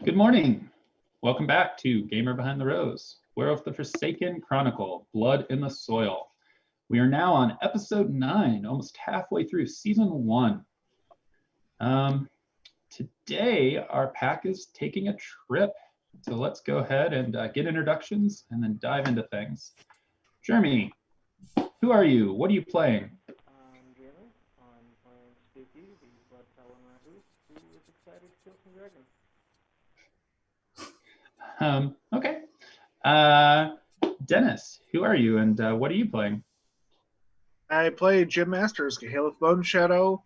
Good morning. Welcome back to Gamer Behind the Rose, Werewolf the Forsaken Chronicle, Blood in the Soil. We are now on episode 9, almost halfway through season 1. Today, our pack is taking a trip. So let's go ahead and get introductions and then dive into things. Jeremy, who are you? What are you playing? I'm Jeremy. I'm playing Spooky, the Blood Talon Rahu, who is excited to kill some dragons. Okay. Dennis, who are you and what are you playing? I play Jim Masters, Cahalith Bone Shadow.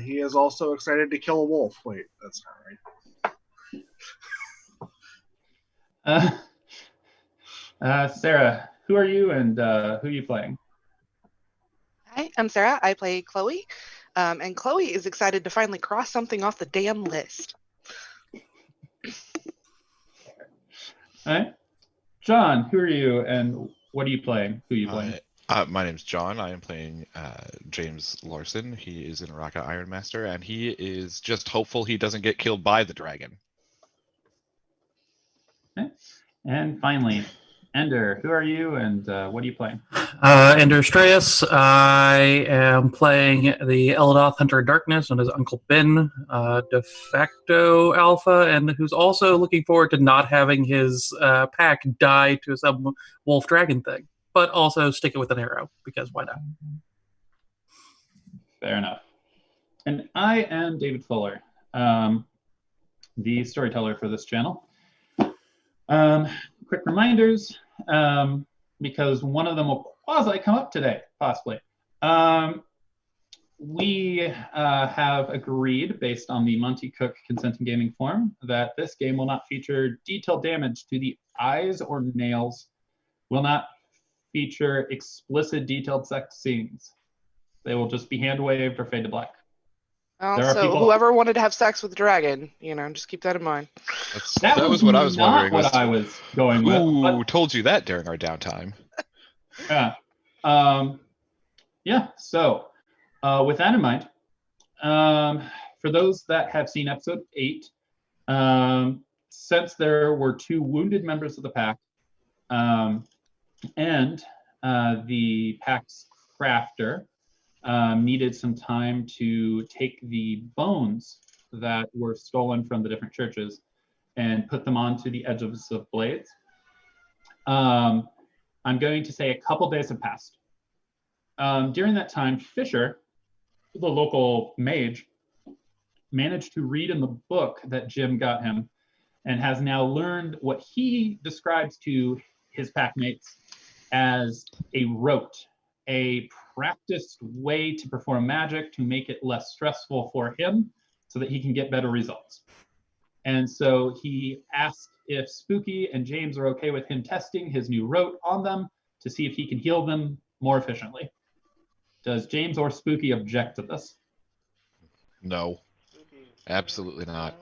He is also excited to kill a wolf. Wait, that's not right. Sarah, who are you and who are you playing? Hi, I'm Sarah. I play Chloe, and Chloe is excited to finally cross something off the damn list. All right. John, who are you and what are you playing? Who are you playing? My name's John. I am playing James Larson. He is in Raka Ironmaster, and he is just hopeful he doesn't get killed by the dragon. Okay. And finally, Ender, who are you and what are you playing? Ender Strayus. I am playing the Eldoth Hunter of Darkness and his Uncle Ben, de facto alpha, and who's also looking forward to not having his pack die to some wolf dragon thing, but also stick it with an arrow, because why not? Fair enough. And I am David Fuller, the storyteller for this channel. Quick reminders, because one of them will quasi come up today, possibly. We have agreed, based on the Monty Cook Consenting Gaming Forum, that this game will not feature detailed damage to the eyes or nails, will not feature explicit detailed sex scenes. They will just be hand-waved or fade to black. So whoever wanted to have sex with the dragon, just keep that in mind. That was what I was wondering. What I was going with. Who told you that during our downtime? Yeah. So with that in mind, for those that have seen episode 8, since there were 2 wounded members of the pack, and the pack's crafter needed some time to take the bones that were stolen from the different churches and put them onto the edges of blades. I'm going to say a couple days have passed. During that time, Fisher, the local mage, managed to read in the book that Jim got him and has now learned what he describes to his packmates as a rote, a practiced way to perform magic to make it less stressful for him so that he can get better results. And so he asked if Spooky and James are okay with him testing his new rote on them to see if he can heal them more efficiently. Does James or Spooky object to this? No, absolutely not.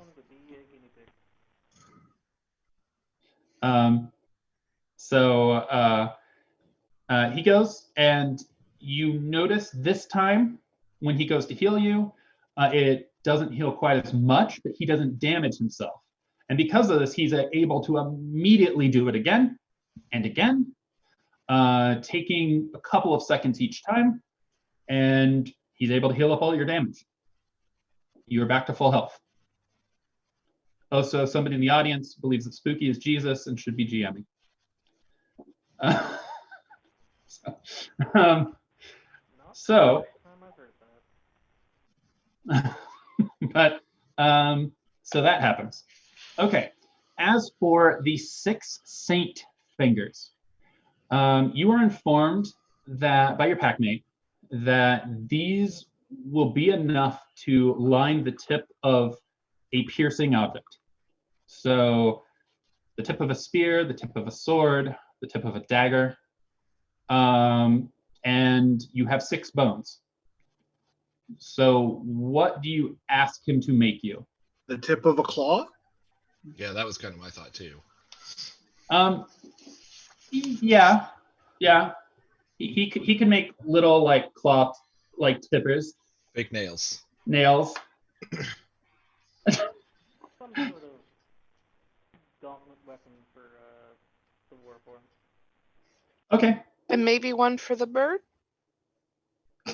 He goes, and you notice this time when he goes to heal you, it doesn't heal quite as much, but he doesn't damage himself. And because of this, he's able to immediately do it again and again, taking a couple of seconds each time, and he's able to heal up all your damage. You are back to full health. Also, somebody in the audience believes that Spooky is Jesus and should be GMing. So that happens. Okay. As for the 6 Saint Fingers, you are informed that by your packmate that these will be enough to line the tip of a piercing object. So the tip of a spear, the tip of a sword, the tip of a dagger, and you have 6 bones. So what do you ask him to make you? The tip of a claw? Yeah, that was kind of my thought too. Yeah. He could make little like cloth like tippers. Fake nails. Nails. Some sort of Okay, And maybe one for the bird?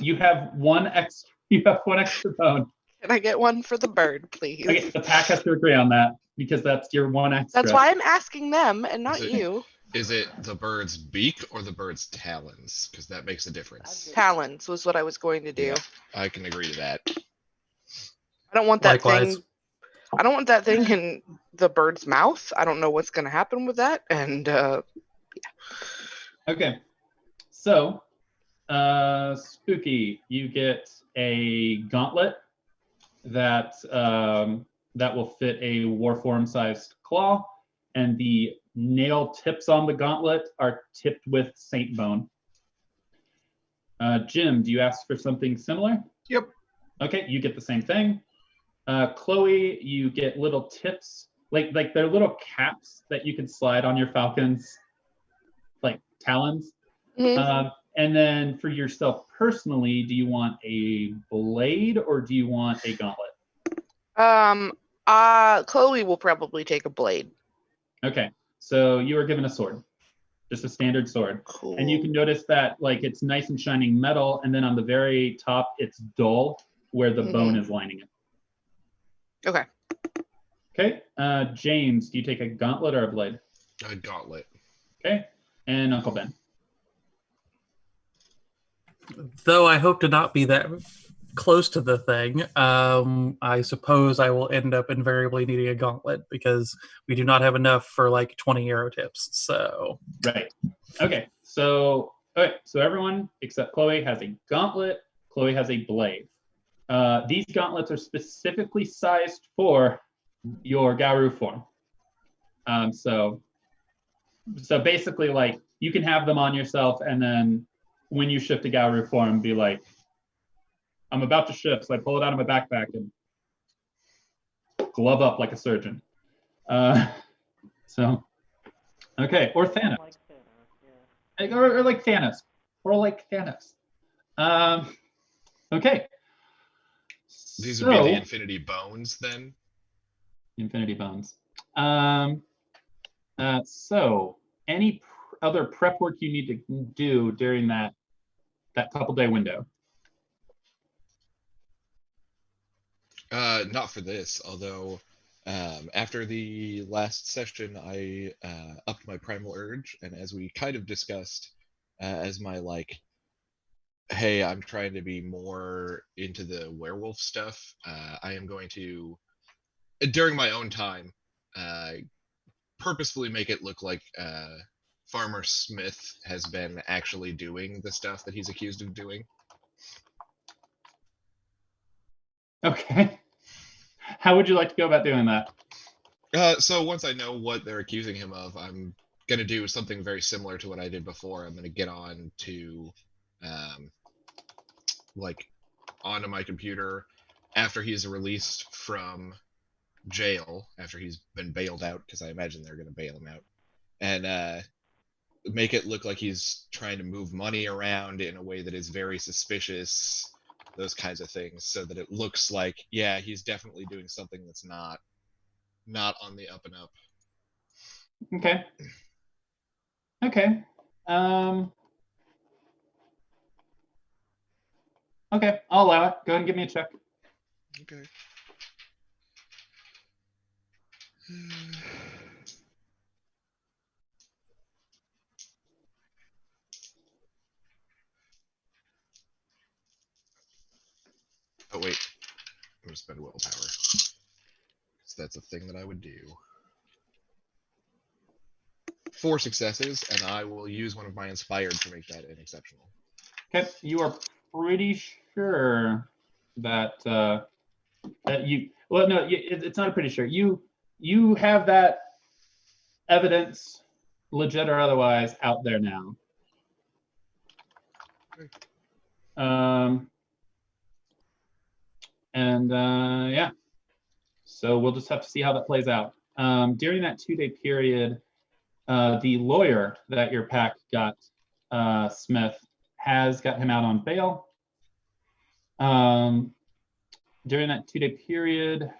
you have one extra. You have one extra bone. Can I get one for the bird, please? Okay, the pack has to agree on that because that's your one extra. That's why I'm asking them and not Is it- you. Is it the bird's beak or the bird's talons? Because that makes a difference. Talons was what I was going to do. Yeah. I can agree to that. I don't want that Likewise. thing. I don't want that thing in the bird's mouth. I don't know what's going to happen with that. And Okay, so Spooky, you get a gauntlet that that will fit a Warform-sized claw, and the nail tips on the gauntlet are tipped with Saint Bone. Jim, do you ask for something similar? Yep. Okay, you get the same thing. Chloe, you get little tips, like they're little caps that you can slide on your falcon's like talons. Mhm. And then for yourself personally, do you want a blade or do you want a gauntlet? Chloe will probably take a blade. Okay, so you are given a sword, just a standard sword. Cool. And you can notice that like it's nice and shining metal, and then on the very top, it's dull where the bone is lining it. Okay. Okay, James, do you take a gauntlet or a blade? A gauntlet. Okay, and Uncle Ben. Though I hope to not be that close to the thing, I suppose I will end up invariably needing a gauntlet because we do not have enough for like 20 arrow tips. So Right. Okay. So everyone except Chloe has a gauntlet. Chloe has a blade. These gauntlets are specifically sized for your Garou form. So basically, like you can have them on yourself, and then when you shift to Garou form, be like, I'm about to shift, so I pull it out of my backpack and glove up like a surgeon. So, okay, or Thanos. Like Thanos, yeah. Or like Thanos, or like Thanos. Okay. These would be the Infinity Bones then? Infinity Bones. So any other prep work you need to do during that couple day window? Not for this, although after the last session, I upped my Primal Urge, and as we kind of discussed, as my like, hey, I'm trying to be more into the werewolf stuff, I am going to, during my own time, purposefully make it look like Farmer Smith has been actually doing the stuff that he's accused of doing. Okay. How would you like to go about doing that? So once I know what they're accusing him of, I'm gonna do something very similar to what I did before. I'm gonna get on to, like, onto my computer after he's released from jail, after he's been bailed out, because I imagine they're gonna bail him out, and make it look like he's trying to move money around in a way that is very suspicious. Those kinds of things, so that it looks like, yeah, he's definitely doing something that's not on the up and up. Okay. Okay. Okay, I'll allow it. Go ahead and give me a check. Okay. Oh wait, I'm gonna spend willpower, because that's a thing that I would do. 4 successes, and I will use one of my inspired to make that an exceptional. Okay, you are pretty sure that that you. Well, no, it's not pretty sure. You have that evidence, legit or otherwise, out there now. Yeah, so we'll just have to see how that plays out. During that 2-day period, the lawyer that your pack got, Smith, has got him out on bail. During that 2-day period,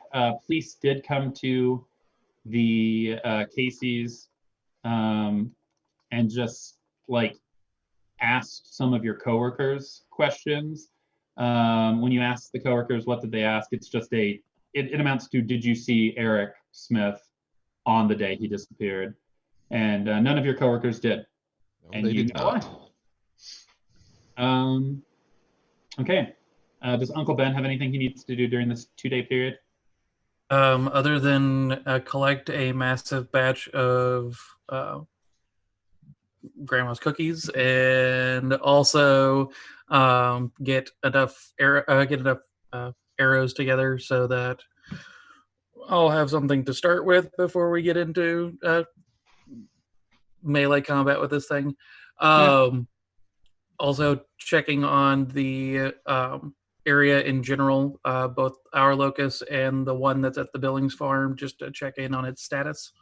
police did come to the Casey's and just like asked some of your coworkers questions. When you ask the coworkers what did they ask, it's just it amounts to, did you see Eric Smith on the day he disappeared? And none of your coworkers did. No, And they you did know why. Okay. Does Uncle Ben have anything he needs to do during this 2-day period? Other than collect a massive batch of grandma's cookies, and also get enough arrows together so that I'll have something to start with before we get into melee combat with this thing. Also checking on the area in general, both our locus and the one that's at the Billings farm, just to check in on its status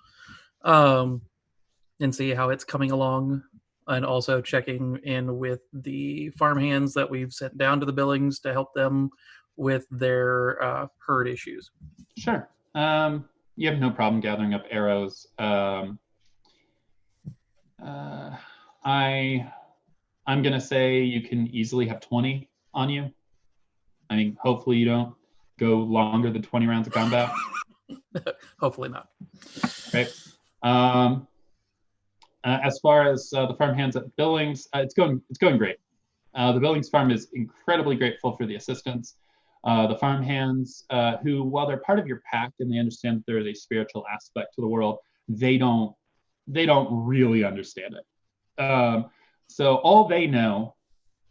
and see how it's coming along. And also checking in with the farmhands that we've sent down to the Billings to help them with their herd issues. Sure. You have no problem gathering up arrows. I'm gonna say you can easily have 20 on you. I mean, hopefully you don't go longer than 20 rounds of combat. Hopefully not. Right. As far as the farmhands at Billings, it's going great. The Billings farm is incredibly grateful for the assistance. The farmhands, who, while they're part of your pack and they understand that there is a spiritual aspect to the world, they don't really understand it. So all they know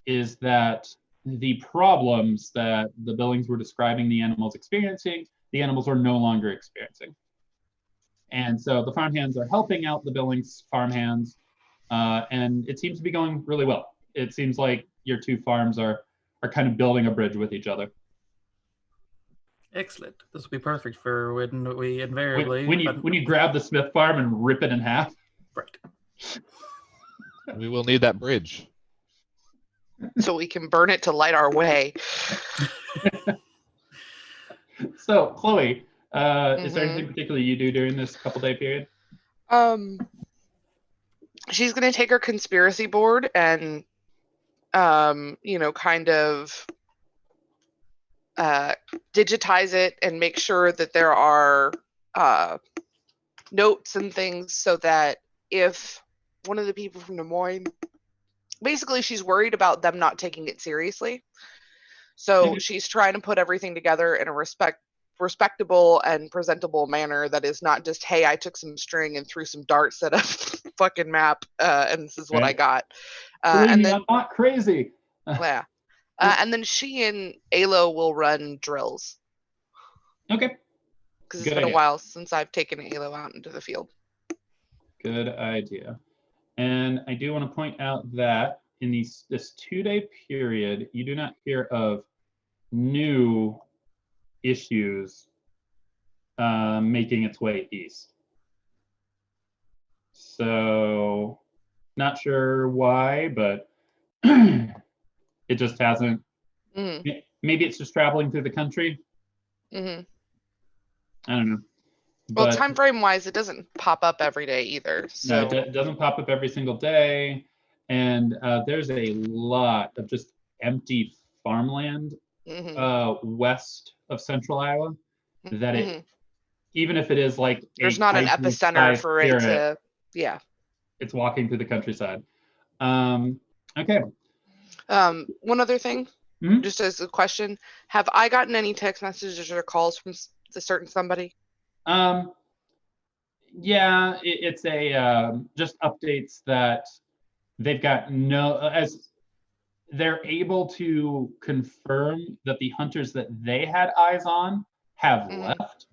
is that the problems that the Billings were describing the animals experiencing, the animals are no longer experiencing. And so the farmhands are helping out the Billings farmhands, and it seems to be going really well. It seems like your two farms are kind of building a bridge with each other. Excellent. This will be perfect for when we invariably... When you grab the Smith farm and rip it in half. Right. We will need that bridge. So we can burn it to light our way. So, Chloe, is there anything particular you do during this couple-day period? She's going to take her conspiracy board and, kind of digitize it and make sure that there are notes and things so that if one of the people from Des Moines, basically she's worried about them not taking it seriously. So she's trying to put everything together in a respectable and presentable manner that is not just, hey, I took some string and threw some darts at a fucking map and this is what I got. And then I'm not crazy. Yeah. And then she and Alo will run drills. Okay. Because it's been a while since I've taken Alo out into the field. Good idea. And I do want to point out that in this 2-day period, you do not hear of new issues making its way east. So, not sure why, but it just hasn't. Mm-hmm. Maybe it's just traveling through the country. Mm-hmm. I don't know. Well, time frame wise, it doesn't pop up every day either. So. No, it doesn't pop up every single day. And there's a lot of just empty farmland west of central Iowa that it, even if it is like there's not an epicenter for it to, it's walking through the countryside. Okay. One other thing, just as a question, have I gotten any text messages or calls from a certain somebody? Yeah, it's a just updates that they've got as they're able to confirm that the hunters that they had eyes on have left.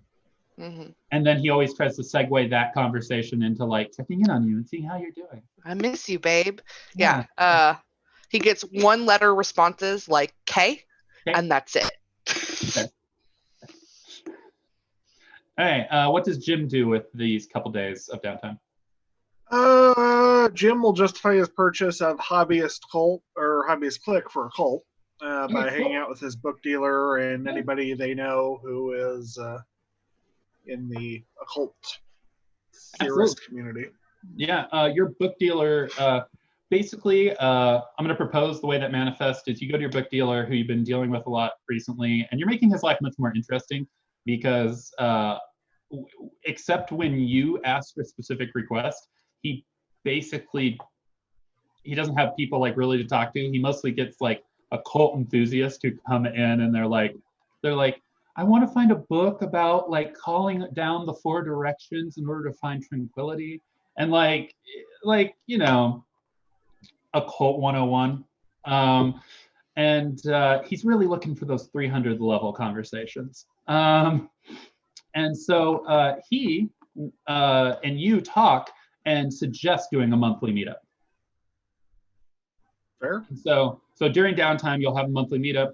And then he always tries to segue that conversation into like checking in on you and seeing how you're doing. I miss you, babe. Yeah. He gets 1-letter responses like K, and that's it. Okay. All right. What does Jim do with these couple days of downtime? Jim will justify his purchase of Hobbyist Cult or Hobbyist Click for a cult by hanging out with his book dealer and anybody they know who is in the occult theorist community. Yeah, your book dealer basically, I'm going to propose the way that manifest is you go to your book dealer who you've been dealing with a lot recently, and you're making his life much more interesting because except when you ask for a specific request, he basically, he doesn't have people like really to talk to. He mostly gets like a cult enthusiast who come in and they're like, I want to find a book about like calling down the 4 directions in order to find tranquility. And like, you know, occult 101. And he's really looking for those 300 level conversations. And so he and you talk and suggest doing a monthly meetup. Fair. So during downtime, you'll have a monthly meetup,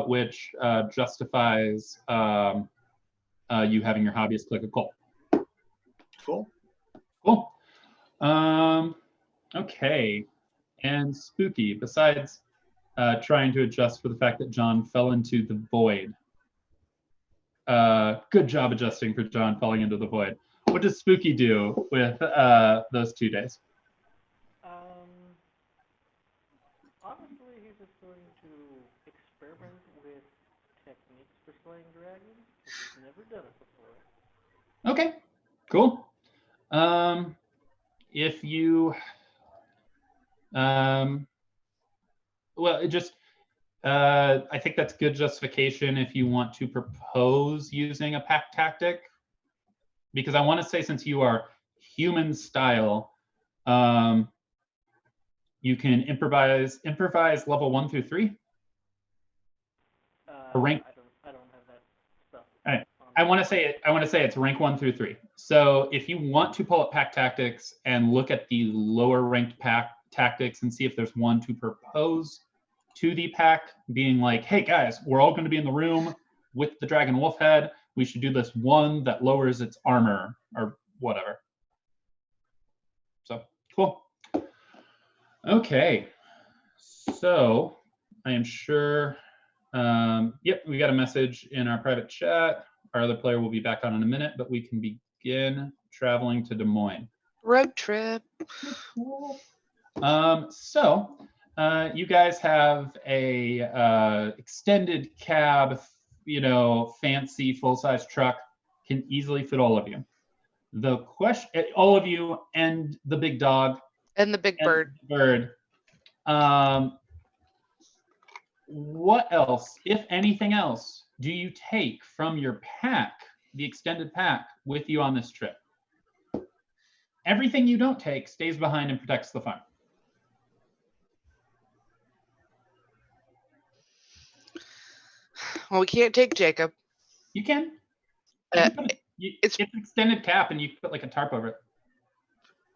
which justifies you having your hobbyist click a cult. Cool. Cool. Okay. And Spooky, besides trying to adjust for the fact that John fell into the void. Good job adjusting for John falling into the void. What does Spooky do with those 2 days? Honestly, he's just going to experiment with techniques for slaying dragons, because he's never done it before. Okay, cool. If you, well, it just, I think that's good justification if you want to propose using a pack tactic, because I want to say since you are human style, you can improvise level 1 through 3. Rank. I don't have that stuff. All right. I want to say it's rank 1 through 3. So if you want to pull up pack tactics and look at the lower ranked pack tactics and see if there's one to propose to the pack, being like, hey guys, we're all going to be in the room with the dragon wolf head. We should do this one that lowers its armor or whatever. So cool. Okay. So I am sure. Yep, we got a message in our private chat. Our other player will be back on in a minute, but we can begin traveling to Des Moines. Road trip. So you guys have a extended cab, you know, fancy full-size truck, can easily fit all of you. The question, all of you and the big dog. And the big bird. What else, if anything else, do you take from your pack, the extended pack, with you on this trip? Everything you don't take stays behind and protects the farm. Well, we can't take Jacob. You can. It's an extended cap and you put like a tarp over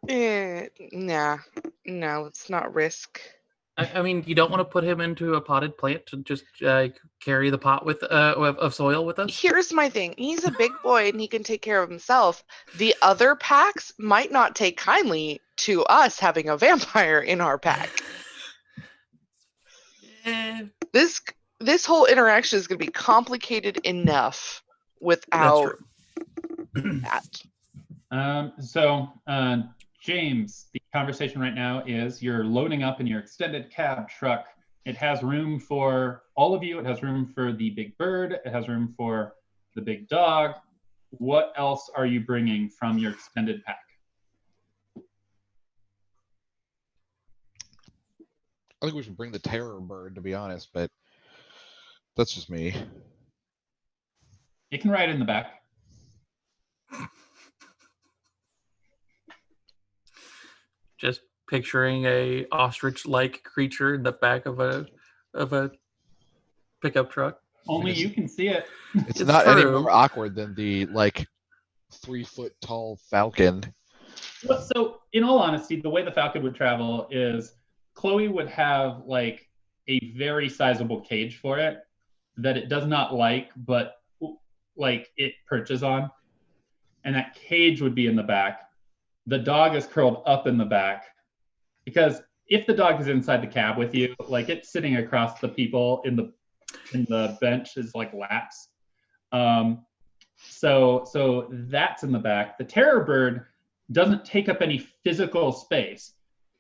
it. Nah, no, let's not risk. I mean, you don't want to put him into a potted plant to just carry the pot with of soil with us? Here's my thing. He's a big boy and he can take care of himself. The other packs might not take kindly to us having a vampire in our pack. This whole interaction is going to be complicated enough without that. James, the conversation right now is you're loading up in your extended cab truck. It has room for all of you. It has room for the big bird. It has room for the big dog. What else are you bringing from your extended pack? I think we should bring the terror bird, to be honest, but that's just me. It can ride in the back. Just picturing a ostrich-like creature in the back of a pickup truck. Only you can see it. It's not any more awkward than the 3-foot tall falcon. Well, so in all honesty, the way the falcon would travel is Chloe would have like a very sizable cage for it that it does not like, but like it perches on, and that cage would be in the back. The dog is curled up in the back, because if the dog is inside the cab with you, like it's sitting across the people in the bench is like laps. So that's in the back. The terror bird doesn't take up any physical space.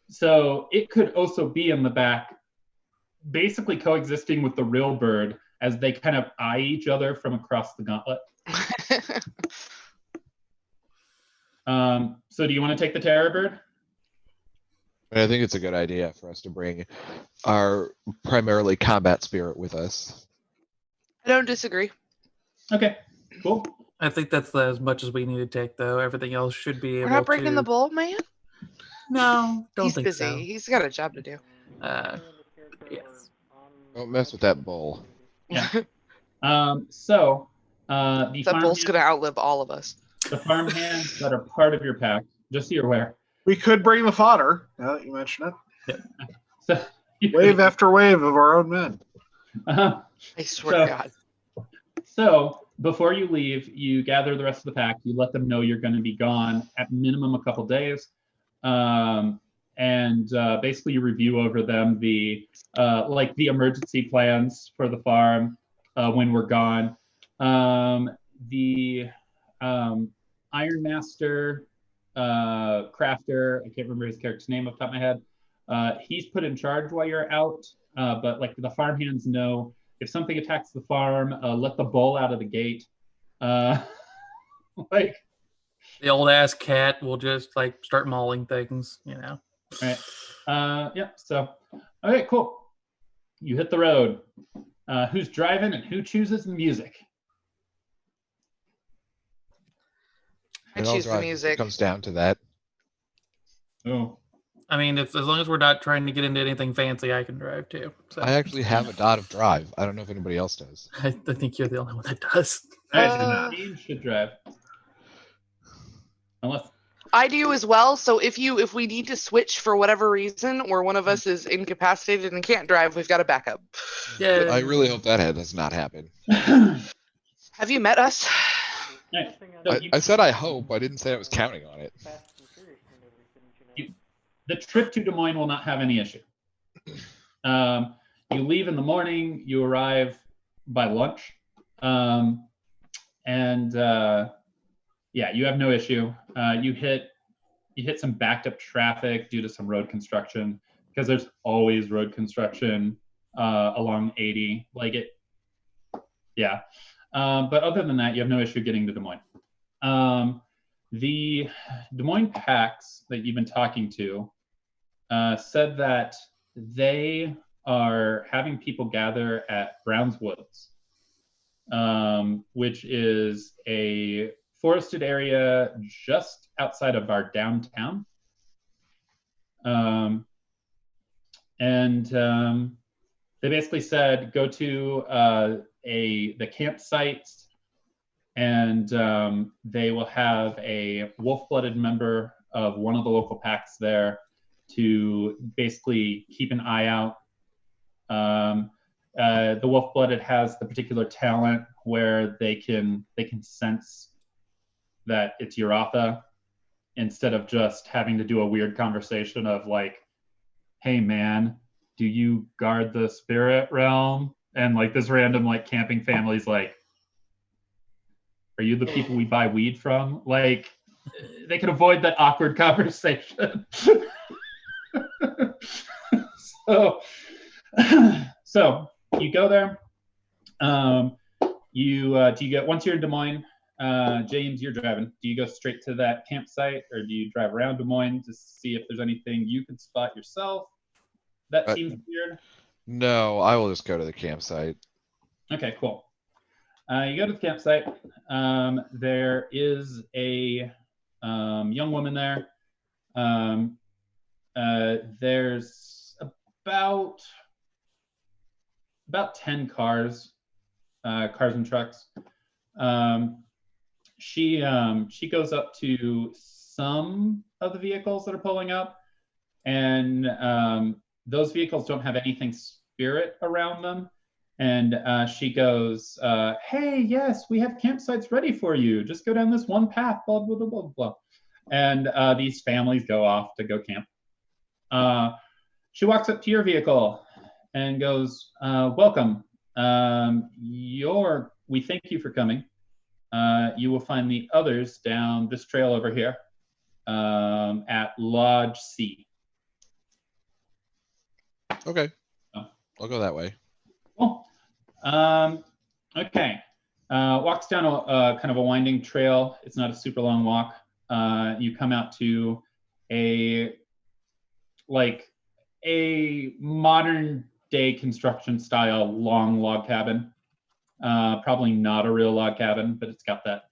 So it could also be in the back, basically coexisting with the real bird as they kind of eye each other from across the gauntlet. So do you want to take the terror bird? And I think it's a good idea for us to bring our primarily combat spirit with us. I don't disagree. Okay, cool. I think that's as much as we need to take, though. Everything else should be able We're not breaking to. the bull, man. No, don't He's think busy. so. He's got a job to do. Yes. Don't mess with that bull. Yeah. So the That bull's farmhands, gonna outlive all of us. the farmhands that are part of your pack, just so you're aware. We could bring the fodder, now that you mention it. So Wave after wave of our own men. uh, I swear to So- God. So before you leave, you gather the rest of the pack. You let them know you're going to be gone at minimum a couple days, and basically you review over them the like the emergency plans for the farm when we're gone. The Iron Master crafter, I can't remember his character's name off the top of my head. He's put in charge while you're out, but like the farmhands know. If something attacks the farm, let the bull out of the gate. Like, The old ass cat will just like start mauling things, right. Yeah, so, okay, cool. You hit the road. Who's driving and who chooses the music? I It all choose the drives- music. It comes down to that. Oh, I mean, as long as we're not trying to get into anything fancy, I can drive too. So I actually have a dot of drive. I don't know if anybody else does. I think you're the only one that does. James should drive. Unless, I do as well. So if we need to switch for whatever reason, or one of us is incapacitated and can't drive, we've got a backup. Yeah. I really hope that does not happen. Have you met us? Right. So I said I hope. I didn't say I was counting on it. Fast and Furious and everything, the trip to Des Moines will not have any issue. You leave in the morning, you arrive by lunch, and yeah, you have no issue. You hit some backed up traffic due to some road construction, because there's always road construction along 80. Yeah. But other than that, you have no issue getting to Des Moines. The Des Moines PAX that you've been talking to said that they are having people gather at Browns Woods, which is a forested area just outside of our downtown. They basically said go to the campsite, and they will have a wolf-blooded member of one of the local packs there to basically keep an eye out. The wolf-blooded has the particular talent where they can sense that it's Uratha, instead of just having to do a weird conversation of like, hey man, do you guard the spirit realm? And like this random like camping family's like, are you the people we buy weed from? Like, they could avoid that awkward conversation. So you go there. Do you get, once you're in Des Moines, James, you're driving. Do you go straight to that campsite, or do you drive around Des Moines to see if there's anything you can spot yourself? That seems weird. No, I will just go to the campsite. Okay, cool. You go to the campsite. There is a young woman there. There's about 10 cars and trucks. She goes up to some of the vehicles that are pulling up, and those vehicles don't have anything spirit around them. And she goes, hey, yes, we have campsites ready for you. Just go down this one path, blah, blah, blah, blah, blah. And these families go off to go camp. She walks up to your vehicle and goes, welcome. We thank you for coming. You will find the others down this trail over here at Lodge C. Okay. Oh. I'll go that way. Cool. Okay. Walks down a kind of a winding trail. It's not a super long walk. You come out to a modern day construction style long log cabin. Probably not a real log cabin, but it's got that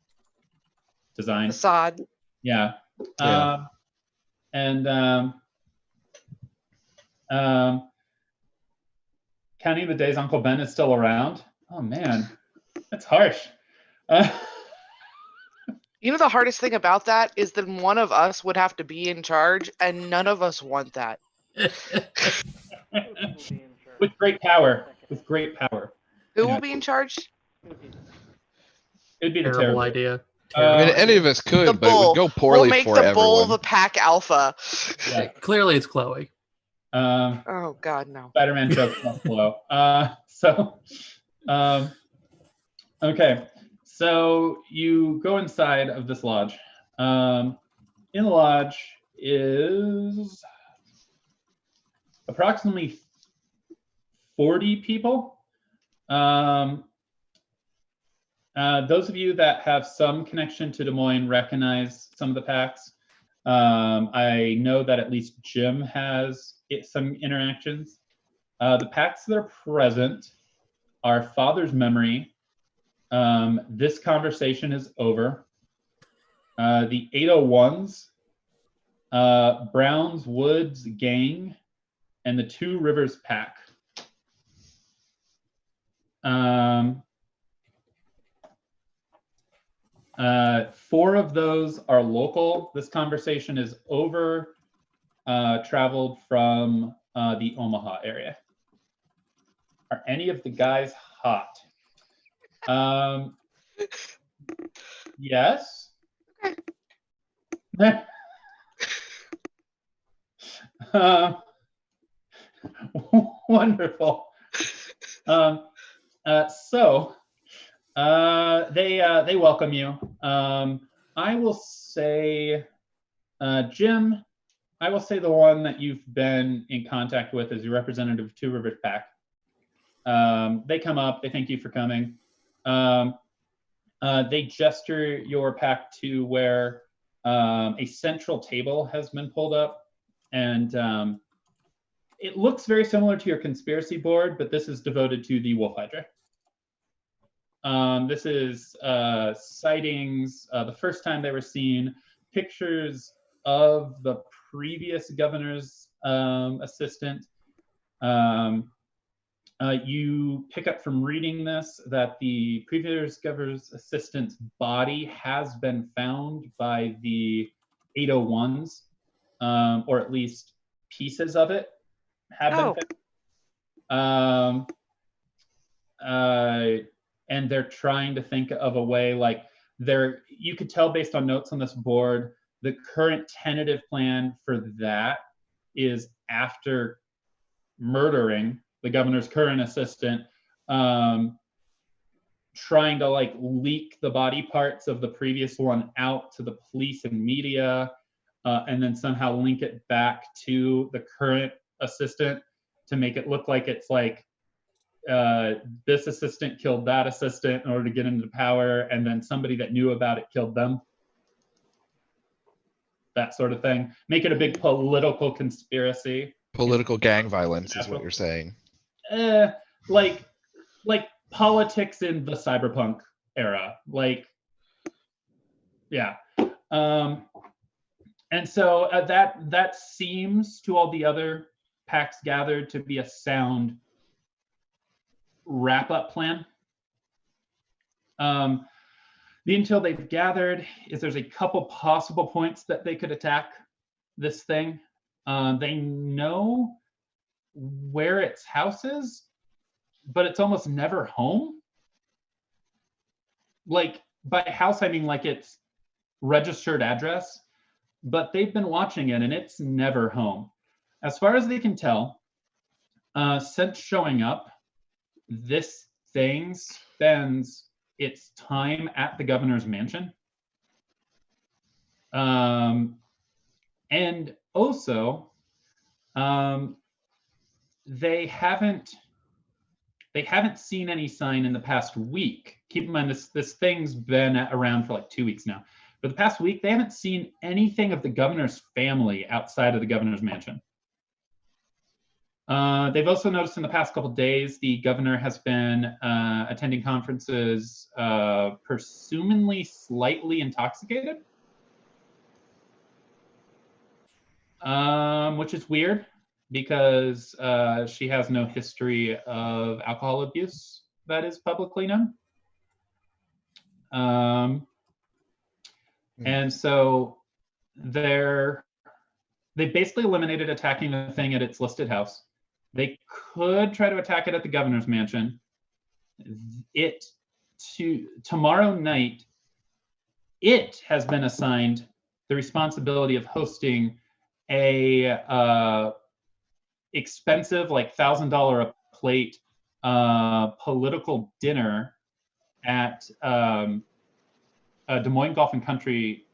design. Facade. Yeah. Yeah. Counting the days Uncle Ben is still around. Oh man, that's harsh. You know, the hardest thing about that is that one of us would have to be in charge, and none of us want that. Who will be in charge? With great power. With great power. Who Yeah. will be in charge? It'd be the Terrible terrible idea. I mean, Uh, any of us could, The but it bull. would go poorly We'll make for the bull everyone. the pack alpha. Yeah. Clearly, it's Chloe. Oh God, no. Spider-Man jokes not below. Okay. So you go inside of this lodge. In the lodge is approximately 40 people. Those of you that have some connection to Des Moines recognize some of the packs. I know that at least Jim has some interactions. The packs that are present are Father's Memory. This conversation is over. The 801s, Browns Woods Gang, and the Two Rivers Pack. Four of those are local. This conversation is over, traveled from the Omaha area. Are any of the guys hot? Yes. Wonderful. They welcome you. I will say, Jim, I will say the one that you've been in contact with is your representative of Two Rivers Pack. They come up, they thank you for coming. They gesture your pack to where a central table has been pulled up, and it looks very similar to your conspiracy board, but this is devoted to the Wolf Hydra. This is sightings, the first time they were seen, pictures of the previous governor's assistant. You pick up from reading this that the previous governor's assistant's body has been found by the 801s, or at least pieces of it have been found. And they're trying to think of a way, like, you could tell based on notes on this board, the current tentative plan for that is after murdering the governor's current assistant, trying to like leak the body parts of the previous one out to the police and media, and then somehow link it back to the current assistant to make it look like it's like this assistant killed that assistant in order to get into power, and then somebody that knew about it killed them. That sort of thing. Make it a big political conspiracy. Political gang violence is what you're saying. Like politics in the cyberpunk era. Like, yeah. And so that seems to all the other packs gathered to be a sound wrap-up plan. The intel they've gathered is there's a couple possible points that they could attack this thing. They know where its house is, but it's almost never home. Like, by house, I mean like its registered address, but they've been watching it and it's never home. As far as they can tell, since showing up, this thing spends its time at the governor's mansion. And also, they haven't seen any sign in the past week. Keep in mind this thing's been around for like 2 weeks now. For the past week, they haven't seen anything of the governor's family outside of the governor's mansion. They've also noticed in the past couple of days, the governor has been attending conferences, presumably slightly intoxicated, which is weird because she has no history of alcohol abuse that is publicly known. And so they basically eliminated attacking the thing at its listed house. They could try to attack it at the governor's mansion. Tomorrow night, it has been assigned the responsibility of hosting a expensive, like $1,000 a plate political dinner at Des Moines Golf and Country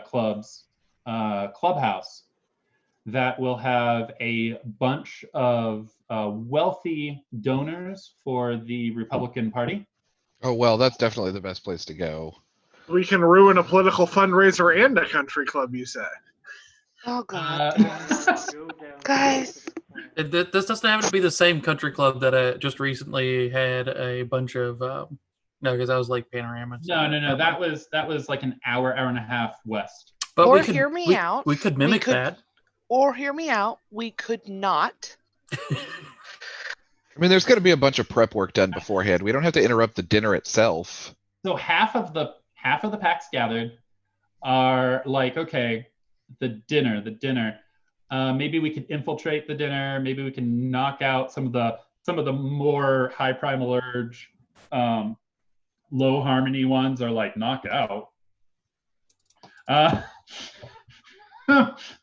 Club's clubhouse that will have a bunch of wealthy donors for the Republican Party. Oh, well, that's definitely the best place to go. We can ruin a political fundraiser and a country club, you say? Oh God, Go down Guys. This doesn't happen to be the same country club that just recently had a bunch of no, because that was Lake Panorama. So No. That was like an hour and a half west. But Or we could, hear me out. We could mimic that. Or hear me out. We could not. I mean, there's going to be a bunch of prep work done beforehand. We don't have to interrupt the dinner itself. So half of the packs gathered are like, okay, the dinner. Maybe we could infiltrate the dinner. Maybe we can knock out some of the more high primal urge, low harmony ones are like knock out.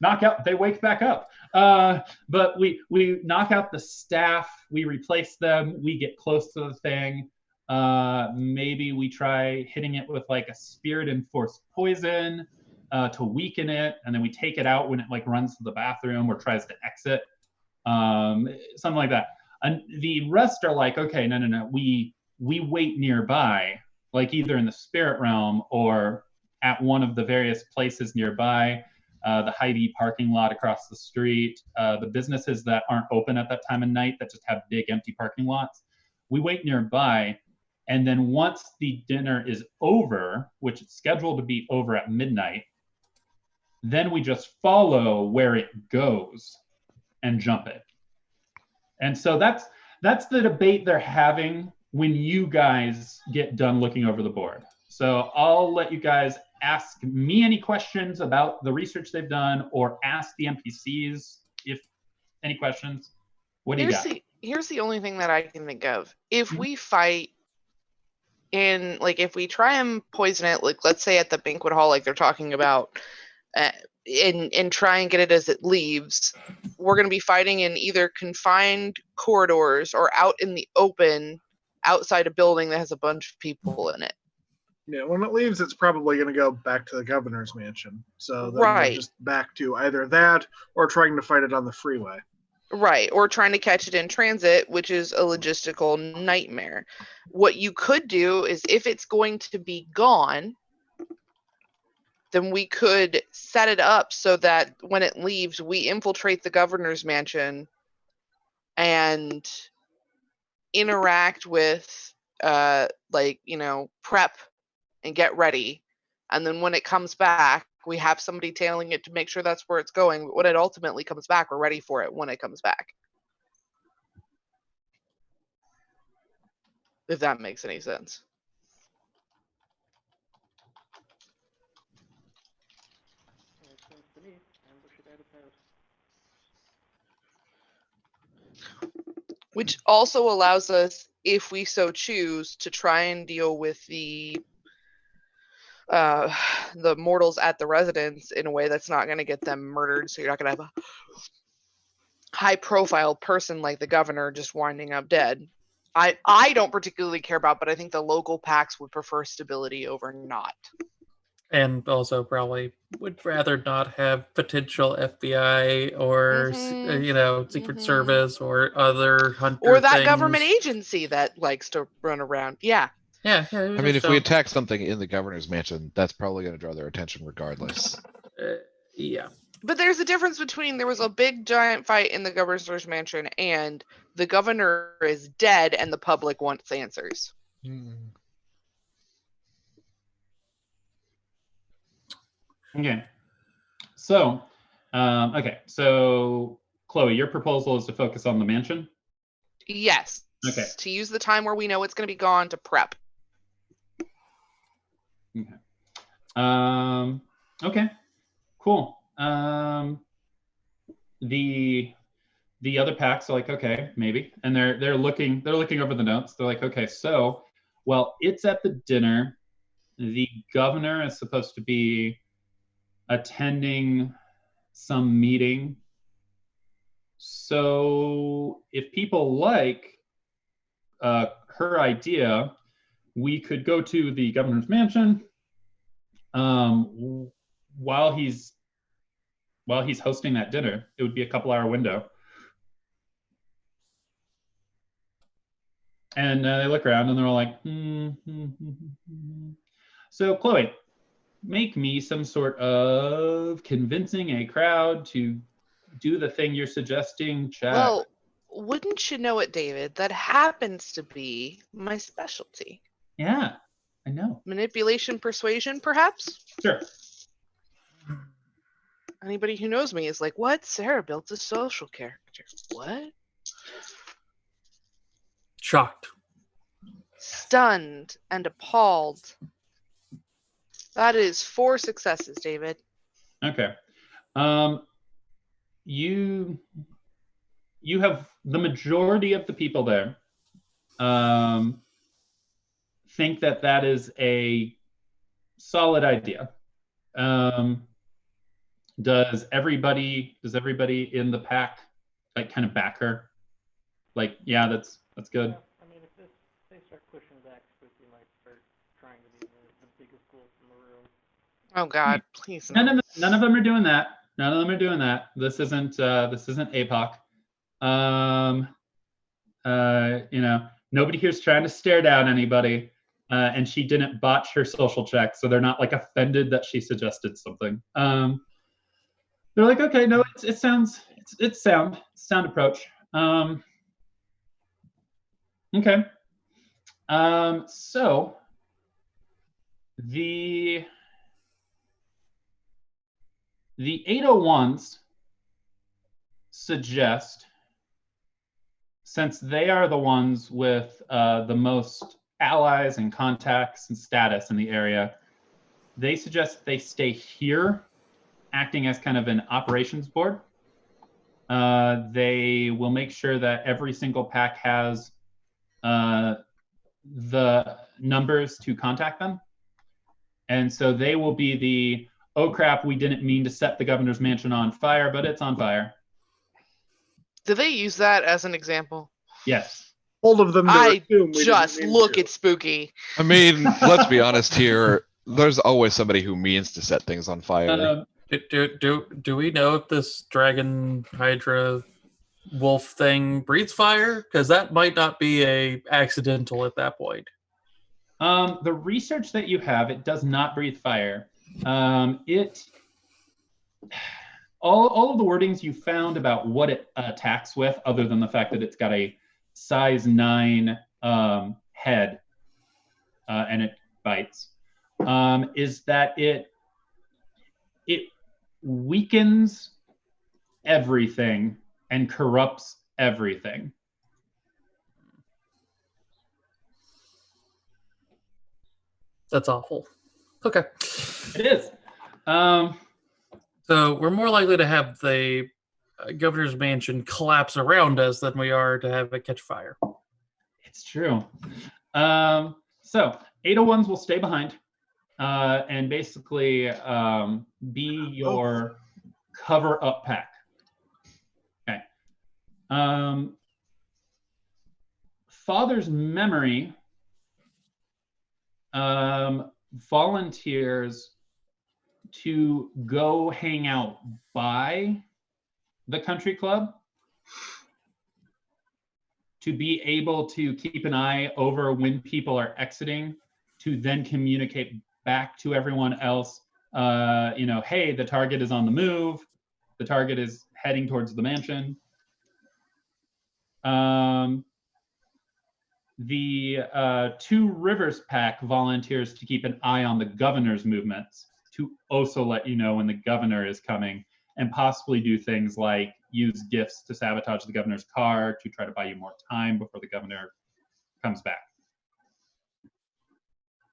Knock out, they wake back up. But we knock out the staff, we replace them, we get close to the thing. Maybe we try hitting it with like a spirit enforced poison to weaken it, and then we take it out when it like runs to the bathroom or tries to exit, something like that. And the rest are like, okay, no, we wait nearby, like either in the spirit realm or at one of the various places nearby, the Hy-Vee parking lot across the street, the businesses that aren't open at that time of night that just have big empty parking lots. We wait nearby, and then once the dinner is over, which is scheduled to be over at midnight, then we just follow where it goes and jump it. And so that's the debate they're having when you guys get done looking over the board. So I'll let you guys ask me any questions about the research they've done, or ask the NPCs if any questions. What do you got? Here's the only thing that I can think of. If we fight in, like, if we try and poison it, like, let's say at the banquet hall, like they're talking about, and try and get it as it leaves, we're going to be fighting in either confined corridors or out in the open outside a building that has a bunch of people in it. Yeah, when it leaves, it's probably going to go back to the governor's mansion. So then Right. we're just back to either that or trying to fight it on the freeway. Right, or trying to catch it in transit, which is a logistical nightmare. What you could do is, if it's going to be gone, then we could set it up so that when it leaves, we infiltrate the governor's mansion and interact with, like, you know, prep and get ready. And then when it comes back, we have somebody tailing it to make sure that's where it's going. But when it ultimately comes back, we're ready for it when it comes back. If that makes any sense. Makes sense to me. Ambush it at its house. Which also allows us, if we so choose, to try and deal with the mortals at the residence in a way that's not going to get them murdered. So you're not going to have a high profile person like the governor just winding up dead. I don't particularly care about, but I think the local packs would prefer stability over not. And also probably would rather not have potential FBI or, Secret Mhm. Service or other hunter Or that things. government agency that likes to run around. Yeah. Yeah, I mean, if we attack something in the governor's mansion, that's probably going to draw their attention regardless. yeah. But there's a difference between there was a big giant fight in the governor's mansion and the governor is dead and the public wants answers. Okay. So, so Chloe, your proposal is to focus on the mansion. Yes. Okay. To use the time where we know it's going to be gone to prep. Okay. Okay. Cool. The other packs are like, okay, maybe, and they're looking over the notes. They're like, okay, so, well, it's at the dinner. The governor is supposed to be attending some meeting. So if people like her idea, we could go to the governor's mansion while he's hosting that dinner. It would be a couple-hour window. And they look around and they're all like, So Chloe, make me some sort of convincing a crowd to do the thing you're suggesting check. Well, wouldn't you know it, David? That happens to be my specialty. Yeah, I know. Manipulation, persuasion, perhaps? Sure. Anybody who knows me is like, what? Sarah built a social character. What? Shocked. Stunned and appalled. That is 4 successes, David. Okay. You have the majority of the people there think that is a solid idea. Does everybody in the pack like kind of back her? Like, yeah, that's good. Yeah, I mean, if they start pushing back, Spooky might start trying to be the biggest wolf in the room. Oh God, please. None of them are doing that. None of them are doing that. This isn't APOC. Nobody here's trying to stare down anybody, and she didn't botch her social check, so they're not like offended that she suggested something. They're like, okay, no, it's sound approach. Okay. So the 801s suggest, since they are the ones with the most allies and contacts and status in the area, they suggest they stay here, acting as kind of an operations board. They will make sure that every single pack has the numbers to contact them. And so they will be the, oh crap, we didn't mean to set the governor's mansion on fire, but it's on fire. Do they use that as an example? Yes. Hold of them. I just look at Spooky. I mean, let's be honest here. There's always somebody who means to set things on fire. Do we know if this dragon hydra wolf thing breathes fire? Because that might not be a accidental at that point. The research that you have, it does not breathe fire. All of the wordings you found about what it attacks with, other than the fact that it's got a size 9 head and it bites, is that it weakens everything and corrupts everything. That's awful. Okay. It is. So we're more likely to have the governor's mansion collapse around us than we are to have it catch fire. It's true. So 801s will stay behind and basically be your cover-up pack. Okay. Father's Memory volunteers to go hang out by the country club, to be able to keep an eye over when people are exiting, to then communicate back to everyone else, hey, the target is on the move, the target is heading towards the mansion. The Two Rivers Pack volunteers to keep an eye on the governor's movements, to also let you know when the governor is coming, and possibly do things like use gifts to sabotage the governor's car to try to buy you more time before the governor comes back.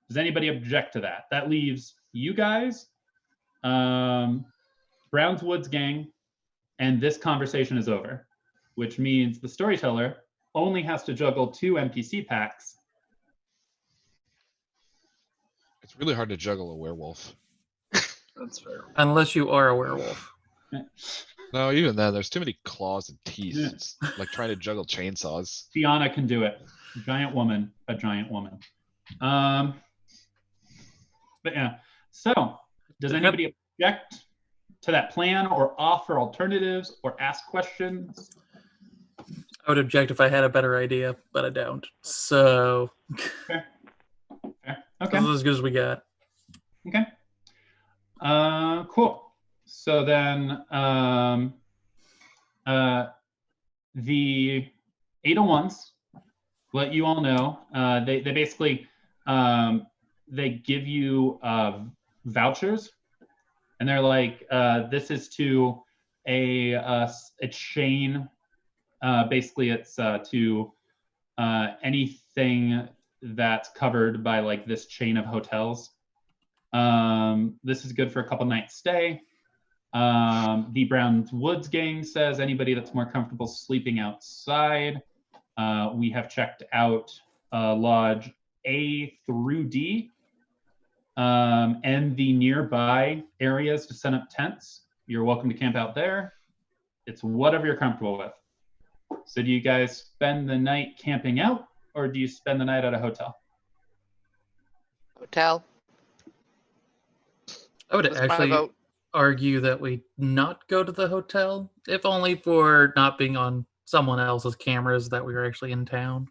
Does anybody object to that? That leaves you guys, Brown's Woods gang, and this conversation is over, which means the storyteller only has to juggle 2 NPC packs. It's really hard to juggle a werewolf. That's fair. Unless you are a werewolf. No, even then, there's too many claws and teeth. Yeah. It's like trying to juggle chainsaws. Fiona can do it. A giant woman. But yeah. So, does anybody object to that plan, or offer alternatives, or ask questions? I would object if I had a better idea, but I don't. So Okay. this is as good as we got. Okay. Cool. So then the 801s let you all know. They basically they give you vouchers, and they're like, this is to a chain. Basically, it's to anything that's covered by like this chain of hotels. This is good for a couple nights stay. The Brown's Woods gang says anybody that's more comfortable sleeping outside. We have checked out Lodge A through D, and the nearby areas to set up tents. You're welcome to camp out there. It's whatever you're comfortable with. So do you guys spend the night camping out, or do you spend the night at a hotel? Hotel. I would That's my actually vote. argue that we not go to the hotel, if only for not being on someone else's cameras that we were actually in town.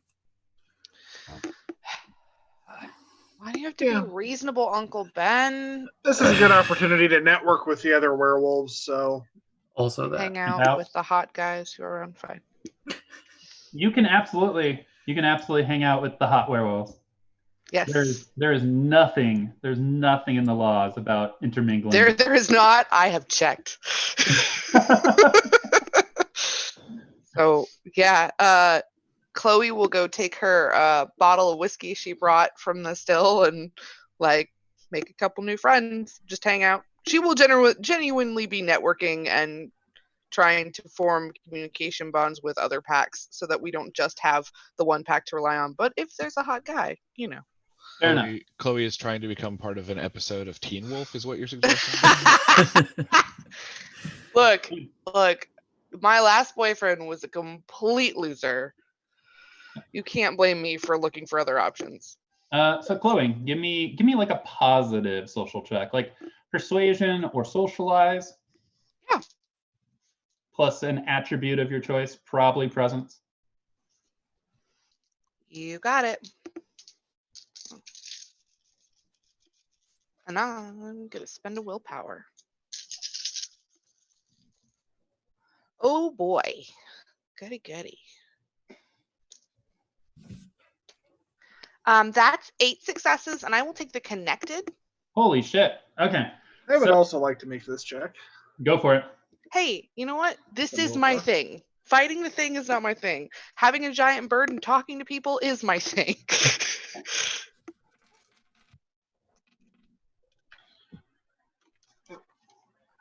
Why do you have to Yeah. be reasonable, Uncle Ben? This is a good opportunity to network with the other werewolves. So Also that. Hang out. out with the hot guys who are around fine. You can absolutely hang out with the hot werewolves. Yes. There is nothing in the laws about intermingling. There is not. I have checked. So yeah, Chloe will go take her bottle of whiskey she brought from the still and like make a couple new friends. Just hang out. She will genuinely be networking and trying to form communication bonds with other packs so that we don't just have the one pack to rely on. But if there's a hot guy, you know. Fair enough. Chloe is trying to become part of an episode of Teen Wolf, is what you're suggesting? Look, my last boyfriend was a complete loser. You can't blame me for looking for other options. So Chloe, give me like a positive social check, like persuasion or socialize. Yeah. Plus an attribute of your choice, probably presence. You got it. And I'm gonna spend a willpower. Oh boy. Goody. That's 8 successes, and I will take the connected. Holy shit. Okay, I would So- also like to make this check. go for it. Hey, you know what? This The is my willpower? thing. Fighting the thing is not my thing. Having a giant bird and talking to people is my thing.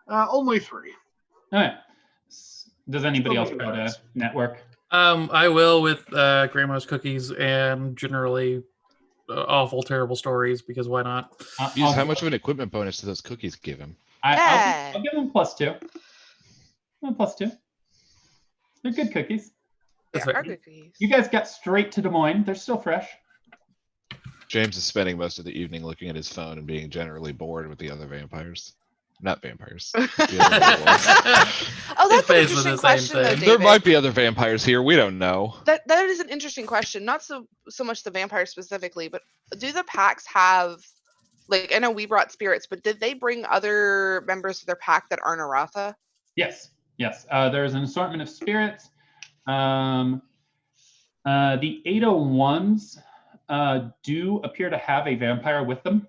Only 3. All right. Does anybody Still else making try to progress. network? I will with Grandma's cookies and generally awful, terrible stories, because why not? Use how much of an equipment bonus do those cookies give him? Yeah. I'll give them +2. +2. They're good cookies. That's There fair. are cookies. You guys got straight to Des Moines. They're still fresh. James is spending most of the evening looking at his phone and being generally bored with the other vampires. not vampires. The other werewolves. Oh, that's an Basically interesting the same question, though, thing. David. There might be other vampires here. We don't know. That is an interesting question. Not so much the vampire specifically, but do the packs have, like, I know we brought spirits, but did they bring other members of their pack that aren't Aratha? Yes. There's an assortment of spirits. The 801s do appear to have a vampire with them.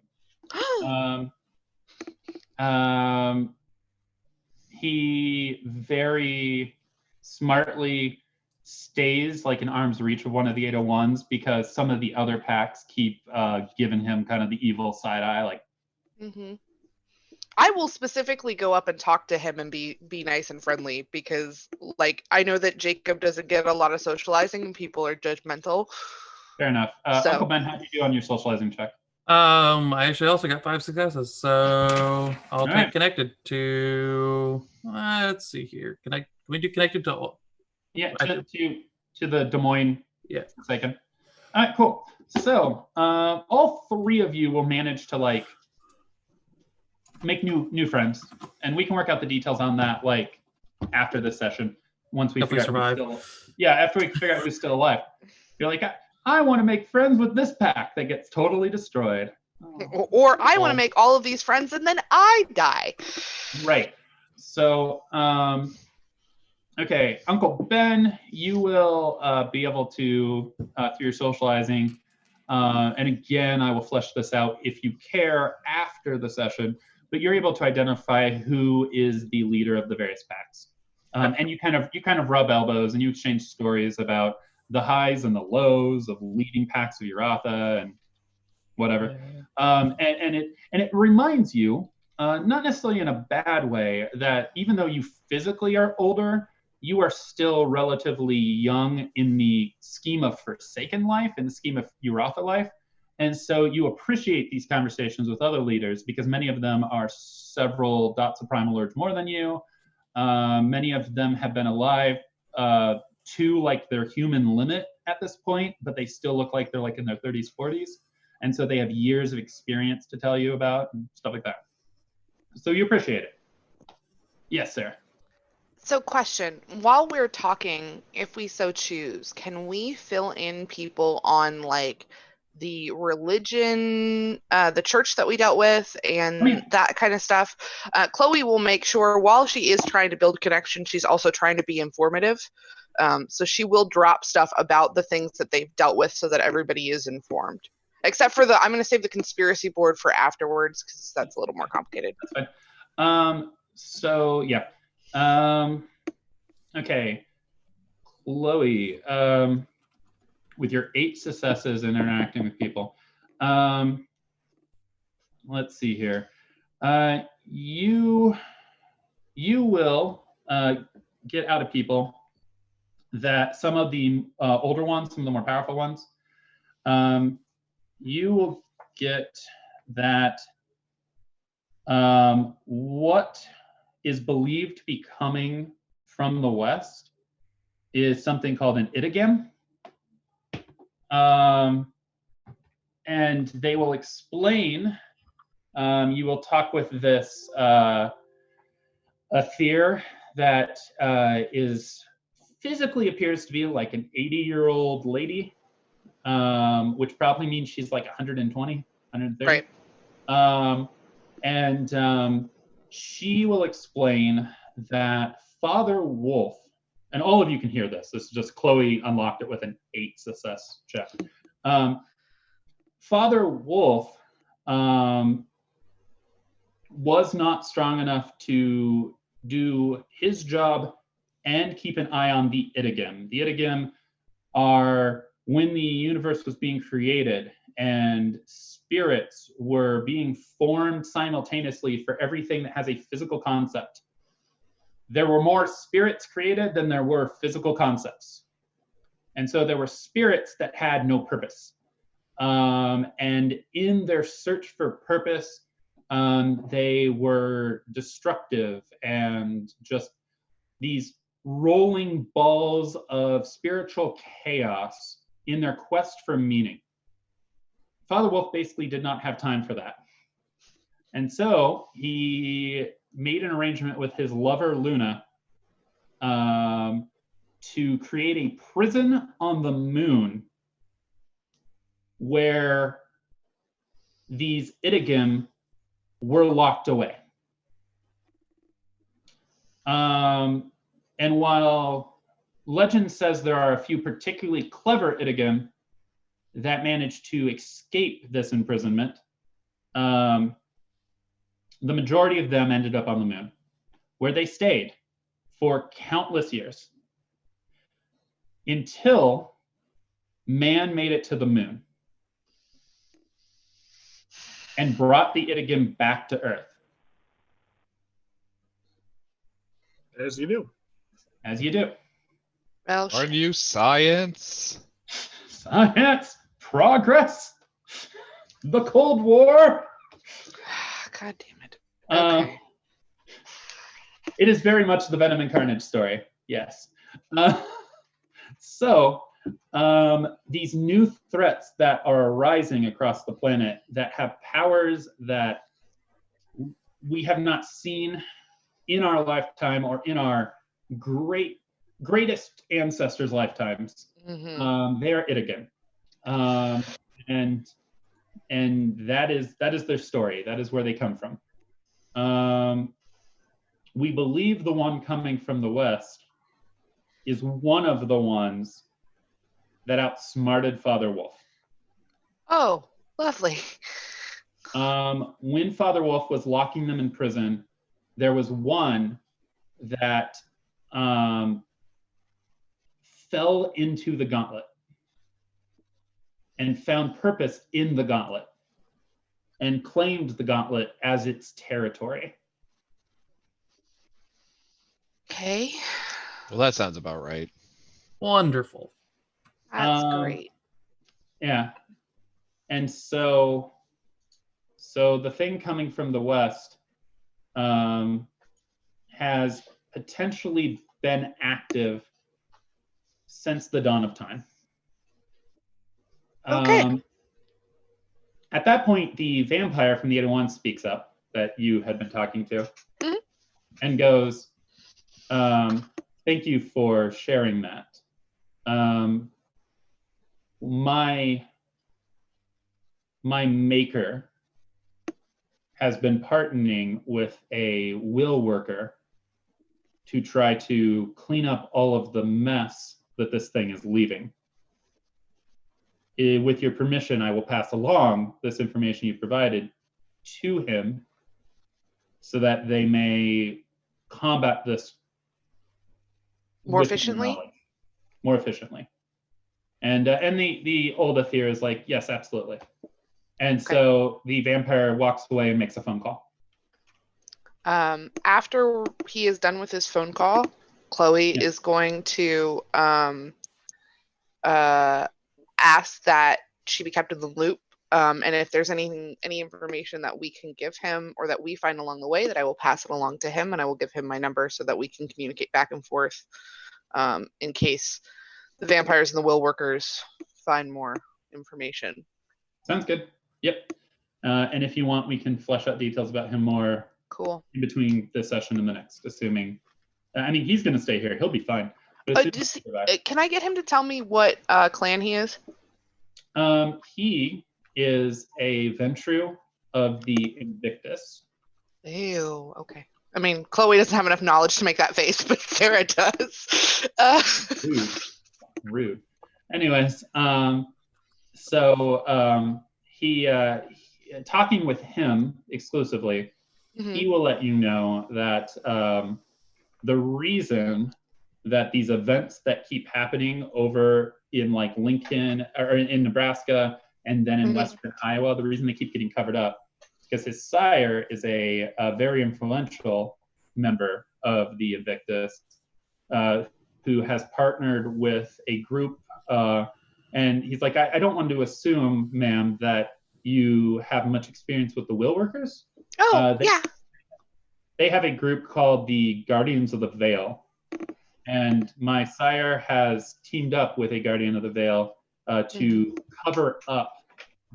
He very smartly stays like in arm's reach of one of the 801s because some of the other packs keep giving him kind of the evil side eye, like. Mm-hmm. I will specifically go up and talk to him and be nice and friendly because, like, I know that Jacob doesn't get a lot of socializing and people are judgmental. Fair enough. So- Uncle Ben, how do you do on your socializing check? I actually also got 5 successes, so I'll take Alright. connected to. Let's see here. Can we do connected to? Yeah, I to the Des Moines. Yeah. Second. All right, cool. So all three of you will manage to like make new friends, and we can work out the details on that like after this session once we If we figure out survive. who's still, after we figure out who's still alive. You're like, I want to make friends with this pack that gets totally destroyed. Oh. Or I want Well- to make all of these friends and then I die. Right. So, okay, Uncle Ben, you will be able to, through your socializing, and again, I will flesh this out if you care after the session, but you're able to identify who is the leader of the various packs. And you kind of rub elbows and you exchange stories about the highs and the lows of leading packs of Uratha and whatever. And it reminds you, not necessarily in a bad way, that even though you physically are older, you are still relatively young in the scheme of Forsaken life, in the scheme of Uratha life. And so you appreciate these conversations with other leaders because many of them are several dots of primal urge more than you. Many of them have been alive to like their human limit at this point, but they still look like they're like in their 30s, 40s. And so they have years of experience to tell you about and stuff like that. So you appreciate it. Yes, Sarah. So question, while we're talking, if we so choose, can we fill in people on like the religion, the church that we dealt with and that kind of stuff? Chloe will make sure while she is trying to build connection, she's also trying to be informative. So she will drop stuff about the things that they've dealt with so that everybody is informed. Except for I'm going to save the conspiracy board for afterwards because that's a little more complicated. That's fine. So yeah. Okay. Chloe, with your 8 successes in interacting with people, let's see here. You will get out of people that some of the older ones, some of the more powerful ones, you will get that what is believed to be coming from the west is something called an idigam. And they will explain, you will talk with this Aether that is physically appears to be like an 80-year-old lady, which probably means she's like 120, 130. Right. And she will explain that Father Wolf, and all of you can hear this. This is just Chloe unlocked it with an 8 success check. Father Wolf was not strong enough to do his job and keep an eye on the Idigim. The Idigim are when the universe was being created and spirits were being formed simultaneously for everything that has a physical concept. There were more spirits created than there were physical concepts. And so there were spirits that had no purpose. And in their search for purpose, they were destructive and just these rolling balls of spiritual chaos in their quest for meaning. Father Wolf basically did not have time for that. And so he made an arrangement with his lover Luna to create a prison on the moon where these Idigim were locked away. And while legend says there are a few particularly clever Idigim that managed to escape this imprisonment, the majority of them ended up on the moon, where they stayed for countless years until man made it to the moon and brought the Idigim back to Earth. As you do. As you do. Well, Aren't you science? Science, progress, the Cold War. God damn it. Uh, Okay. It is very much the Venom and Carnage story, yes. So these new threats that are arising across the planet that have powers that we have not seen in our lifetime or in our greatest ancestors' lifetimes, Mhm. they are Idigim. And that is their story. That is where they come from. We believe the one coming from the west is one of the ones that outsmarted Father Wolf. Oh, lovely. When Father Wolf was locking them in prison, there was one that fell into the gauntlet and found purpose in the gauntlet and claimed the gauntlet as its territory. Okay. Well, that sounds about right. Wonderful. That's Um, great. Yeah. And so the thing coming from the west has potentially been active since the dawn of time. Okay. At that point, the vampire from the 801 speaks up that you had been talking to and goes, thank you for sharing that. My maker has been partnering with a will worker to try to clean up all of the mess that this thing is leaving. With your permission, I will pass along this information you provided to him so that they may combat this More with your efficiently? knowledge. More efficiently. And the old Athir is like, yes, absolutely. And so the vampire walks away and makes a phone call. After he is done with his phone call, Chloe is going to ask that she be kept in the loop. And if there's any information that we can give him or that we find along the way, that I will pass it along to him, and I will give him my number so that we can communicate back and forth in case the vampires and the will workers find more information. Sounds good. Yep. And if you want, we can flesh out details about him more Cool. in between this session and the next, assuming. I mean, he's going to stay here. He'll be fine. But assuming he survives. Can I get him to tell me what clan he is? He is a Ventru of the Invictus. Ew. Okay. I mean, Chloe doesn't have enough knowledge to make that face, but Sarah does. Rude. Anyways, he talking with him exclusively, he will let you know that the reason that these events that keep happening over in like Lincoln or in Nebraska and then in western Iowa, the reason they keep getting covered up is because his sire is a very influential member of the Invictus who has partnered with a group. And he's like, I don't want to assume, ma'am, that you have much experience with the will workers. Yeah. They have a group called the Guardians of the Veil. And my sire has teamed up with a Guardian of the Veil to cover up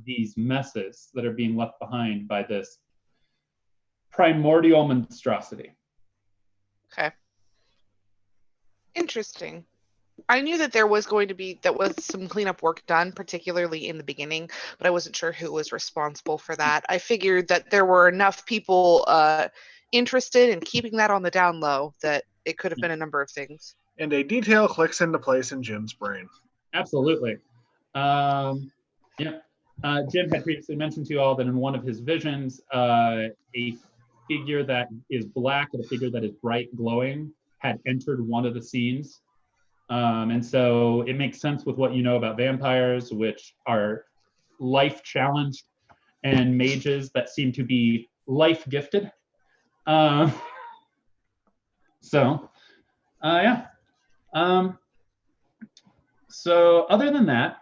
these messes that are being left behind by this primordial monstrosity. Okay. Interesting. I knew that there was some cleanup work done, particularly in the beginning, but I wasn't sure who was responsible for that. I figured that there were enough people interested in keeping that on the down low that it could have been a number of things. And a detail clicks into place in Jim's brain. Absolutely. Jim had previously mentioned to you all that in one of his visions, a figure that is black and a figure that is bright glowing had entered one of the scenes. And so it makes sense with what you know about vampires, which are life challenged, and mages that seem to be life gifted. So other than that,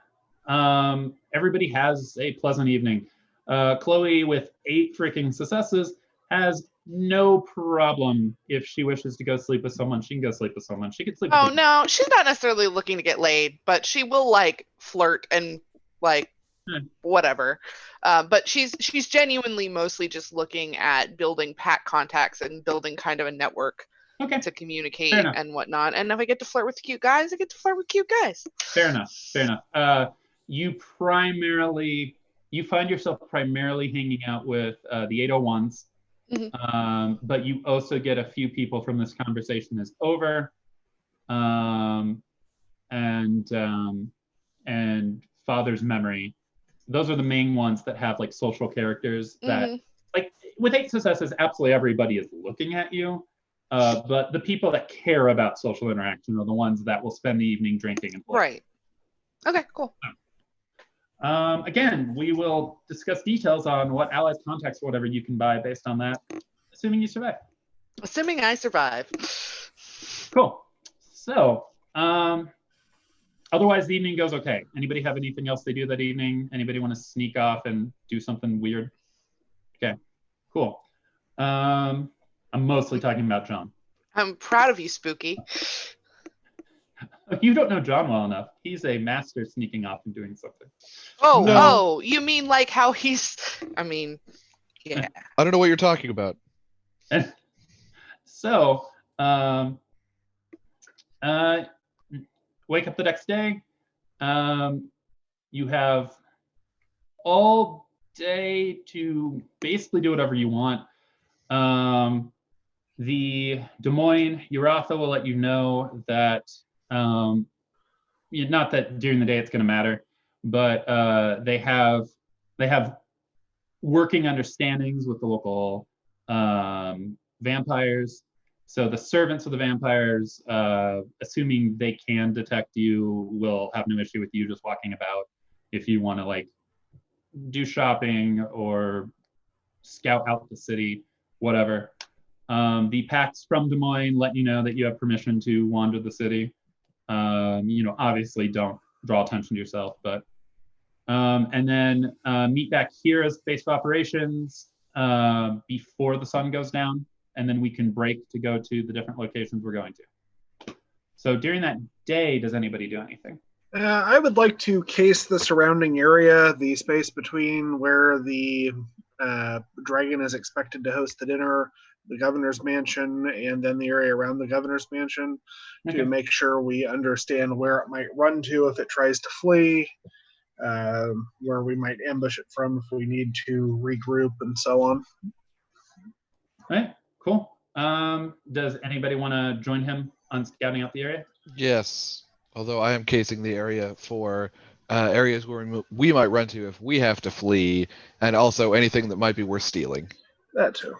everybody has a pleasant evening. Chloe, with 8 freaking successes, has no problem if she wishes to go sleep with someone. She can go sleep with someone. She could sleep. Oh with no, she's not necessarily looking to get laid, but she will like flirt and like whatever. But she's genuinely mostly just looking at building pack contacts and building kind of a network to communicate and whatnot. And if I get to flirt with cute guys, I get to flirt with cute guys. Fair enough. You find yourself primarily hanging out with the 801s. Mm-hmm. But you also get a few people from this conversation is over, and Father's Memory. Those are the main ones that have like social characters that, like, with 8 successes, absolutely everybody is looking at you. But the people that care about social interaction are the ones that will spend the evening drinking and playing. Right. Okay, cool. Again, we will discuss details on what allies, contacts, or whatever you can buy based on that, assuming you survive. Assuming I survive. Cool. So, otherwise, the evening goes okay. Anybody have anything else they do that evening? Anybody want to sneak off and do something weird? Okay, cool. I'm mostly talking about John. I'm proud of you, Spooky. You don't know John well enough. He's a master sneaking off and doing something. Oh, you mean like how he's... I mean, yeah. I don't know what you're talking about. So, wake up the next day. You have all day to basically do whatever you want. The Des Moines Uratha will let you know that, not that during the day it's going to matter, but they have working understandings with the local vampires. So the servants of the vampires, assuming they can detect you, will have no issue with you just walking about. If you want to like do shopping or scout out the city, whatever. The pacts from Des Moines let you know that you have permission to wander the city. Obviously don't draw attention to yourself, but and then meet back here as base of operations before the sun goes down, and then we can break to go to the different locations we're going to. So during that day, does anybody do anything? I would like to case the surrounding area, the space between where the dragon is expected to host the dinner, the governor's mansion, and then the area around the governor's mansion, to make sure we understand where it might run to if it tries to flee, where we might ambush it from if we need to regroup, and so on. All right, cool. Does anybody want to join him on scouting out the area? Yes. Although I am casing the area for areas where we might run to if we have to flee, and also anything that might be worth stealing. That too.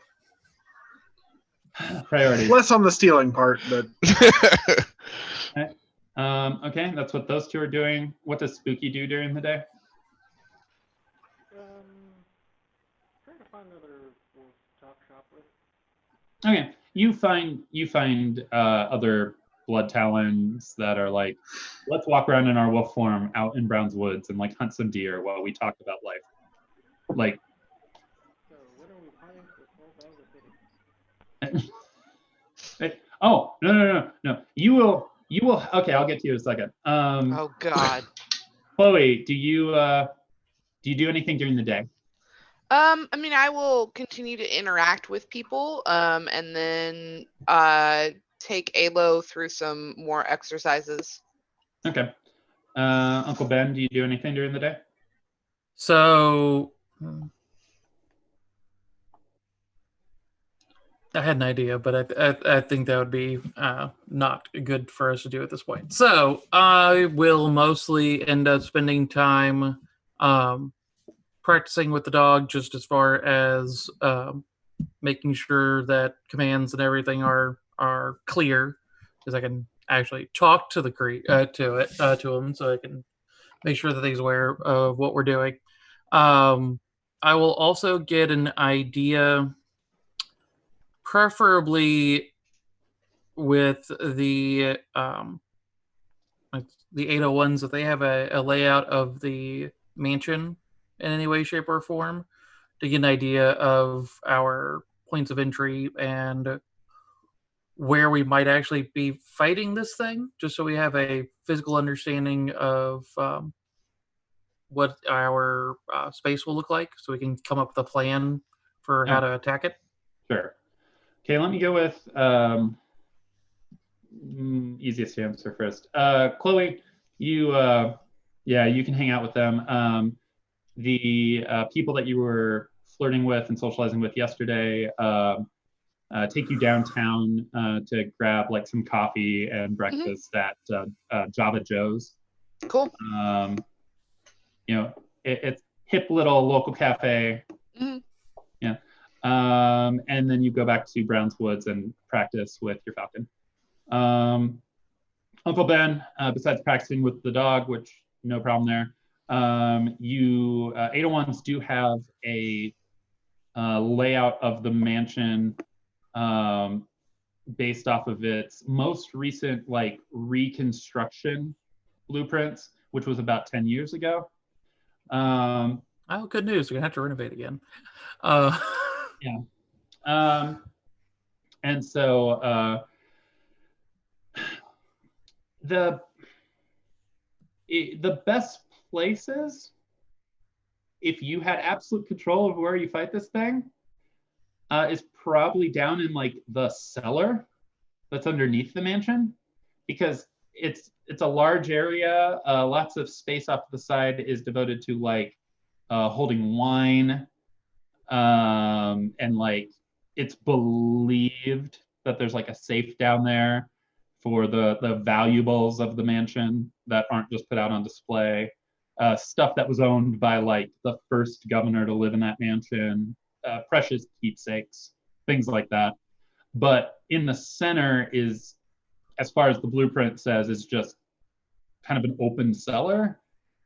Priorities. Less on the stealing part, but... Okay, that's what those two are doing. What does Spooky do during the day? Trying to find another wolf to talk shop with. Okay, you find other blood talons that are like, let's walk around in our wolf form out in Brown's Woods and like hunt some deer while we talk about life. Like, So when are we planning to smoke out of the city? oh, no. You will, okay, I'll get to you in a second. Oh God. Chloe, do you do anything during the day? I mean, I will continue to interact with people, and then take Alo through some more exercises. Okay. Uncle Ben, do you do anything during the day? So I had an idea, but I think that would be not good for us to do at this point. So I will mostly end up spending time practicing with the dog, just as far as making sure that commands and everything are clear, because I can actually talk to the to him, so I can make sure that he's aware of what we're doing. I will also get an idea, preferably with the 801s, if they have a layout of the mansion in any way, shape, or form, to get an idea of our points of entry and where we might actually be fighting this thing, just so we have a physical understanding of what our space will look like, so we can come up with a plan for how to attack it. Sure. Okay, let me go with easiest answer first. Chloe, you can hang out with them. The people that you were flirting with and socializing with yesterday take you downtown to grab like some coffee and breakfast at Java Joe's. Cool. It's hip little local cafe. Yeah. And then you go back to Browns Woods and practice with your falcon. Uncle Ben, besides practicing with the dog, which no problem there, you 801s do have a layout of the mansion based off of its most recent like reconstruction blueprints, which was about 10 years ago. Oh, good news! We're gonna have to renovate again. Yeah. And so the best places, if you had absolute control of where you fight this thing, is probably down in like the cellar that's underneath the mansion, because it's a large area. Lots of space off the side is devoted to like holding wine, and like it's believed that there's like a safe down there for the valuables of the mansion that aren't just put out on display. Stuff that was owned by like the first governor to live in that mansion, precious keepsakes, things like that. But in the center is, as far as the blueprint says, is just kind of an open cellar,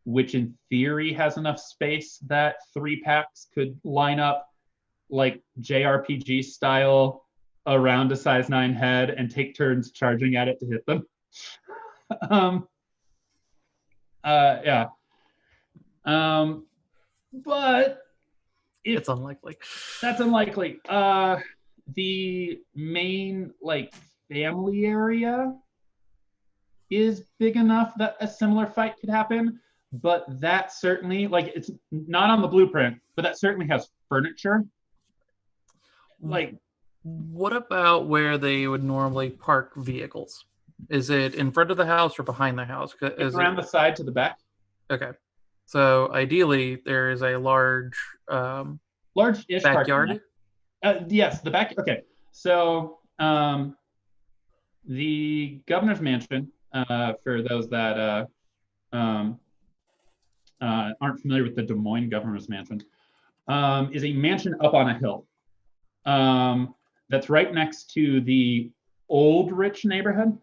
which in theory has enough space that 3 packs could line up like JRPG style around a size 9 head and take turns charging at it to hit them. Yeah. But it's unlikely. That's unlikely. The main like family area is big enough that a similar fight could happen, but that certainly, like, it's not on the blueprint, but that certainly has furniture. Like, what about where they would normally park vehicles? Is it in front of the house or behind the house? It's around the side to the back. Okay. So ideally, there is a large-ish backyard. Yes, the back. Okay. So the governor's mansion, for those that aren't familiar with the Des Moines governor's mansion, is a mansion up on a hill. That's right next to the old rich neighborhood.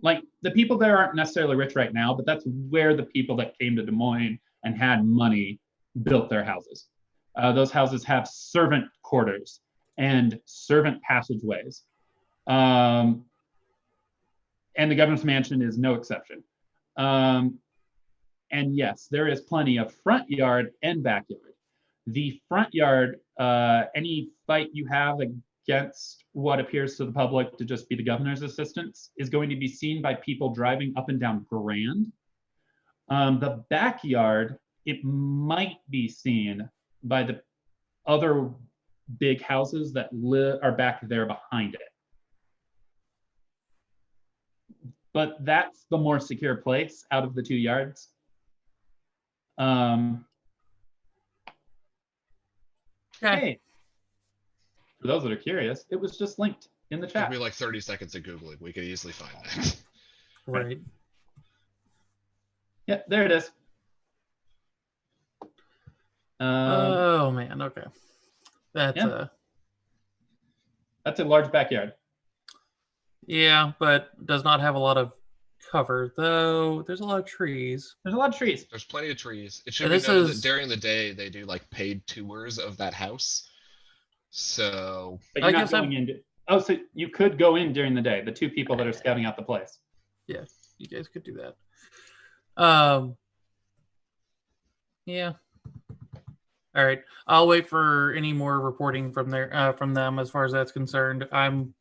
Like, the people there aren't necessarily rich right now, but that's where the people that came to Des Moines and had money built their houses. Those houses have servant quarters and servant passageways. And the governor's mansion is no exception. And yes, there is plenty of front yard and backyard. The front yard, any fight you have against what appears to the public to just be the governor's assistants, is going to be seen by people driving up and down Grand. The backyard, it might be seen by the other big houses that are back there behind it. But that's the more secure place out of the 2 yards. Okay. Hey, for those that are curious, it was just linked in the Took chat. me like 30 seconds of Googling. We could easily find that. Right. Yeah, there it is. Oh man. Okay. That's Yeah. That's a large backyard. yeah, but does not have a lot of cover though. There's a lot of trees. There's a lot of trees. There's plenty of trees. It should And be this noted is- that during the day they do like paid tours of that house. So But I you're not guess I'm- going in. Oh, so you could go in during the day. The 2 people that are scouting out the place. Yeah, you guys could do that. Yeah. All right. I'll wait for any more reporting from from them as far as that's concerned. I'm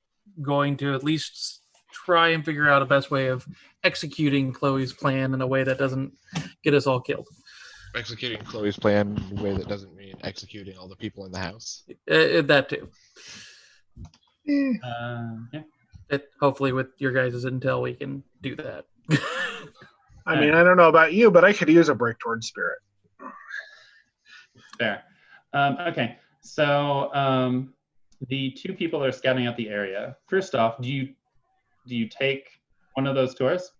going to at least try and figure out a best way of executing Chloe's plan in a way that doesn't get us all killed. executing Chloe's plan in a way that doesn't mean executing all the people in the house. That too. Yeah. Hopefully, with your guys' intel, we can do that. I mean, I don't know about you, but I could use a break towards spirit. Fair. Okay. So the 2 people that are scouting out the area. First off, do you take one of those tours?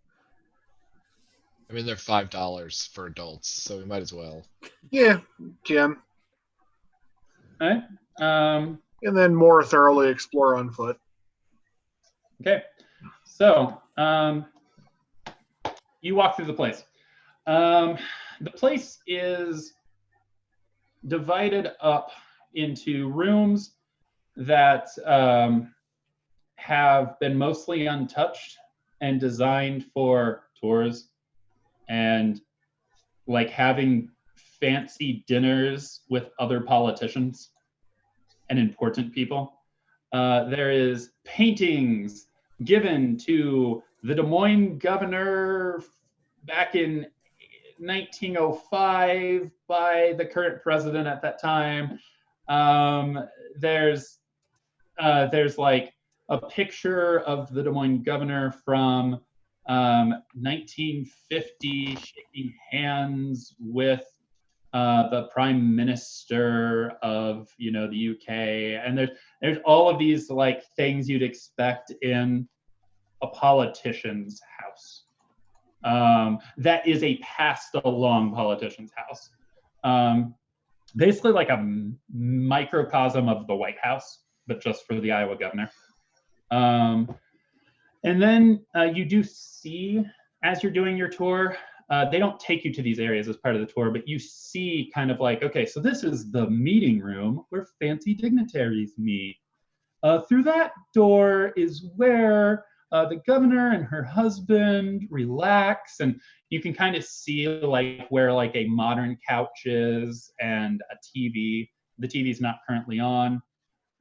I mean, they're $5 for adults, so we might as well. Yeah, can. All right. And then more thoroughly explore on foot. Okay. So you walk through the place. The place is divided up into rooms that have been mostly untouched and designed for tours and like having fancy dinners with other politicians and important people. There is paintings given to the Des Moines governor back in 1905 by the current president at that time. There's like a picture of the Des Moines governor from 1950 shaking hands with the prime minister of the UK, and there's all of these like things you'd expect in a politician's house. That is a passed along politician's house. Basically like a microcosm of the White House, but just for the Iowa governor. And then you do see, as you're doing your tour, they don't take you to these areas as part of the tour, but you see kind of like, okay, so this is the meeting room where fancy dignitaries meet. Through that door is where the governor and her husband relax, and you can kind of see like where like a modern couch is and a TV. The TV's not currently on.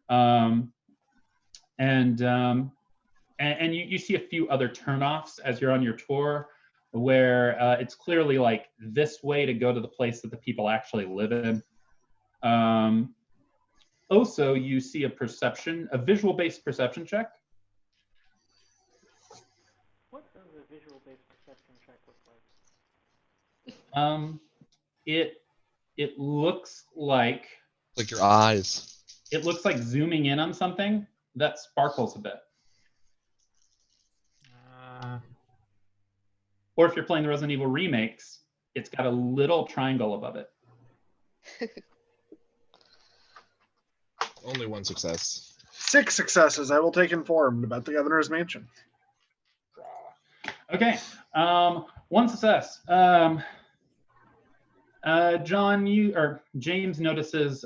And you see a few other turnoffs as you're on your tour where it's clearly like this way to go to the place that the people actually live in. Also, you see a visual-based perception check. What does a visual-based perception check look like? It looks like Like your eyes. it looks like zooming in on something that sparkles a bit. Or if you're playing the Resident Evil remakes, it's got a little triangle above it. Only one success. 6 successes. I will take informed about the governor's mansion. Okay, one success. John, James notices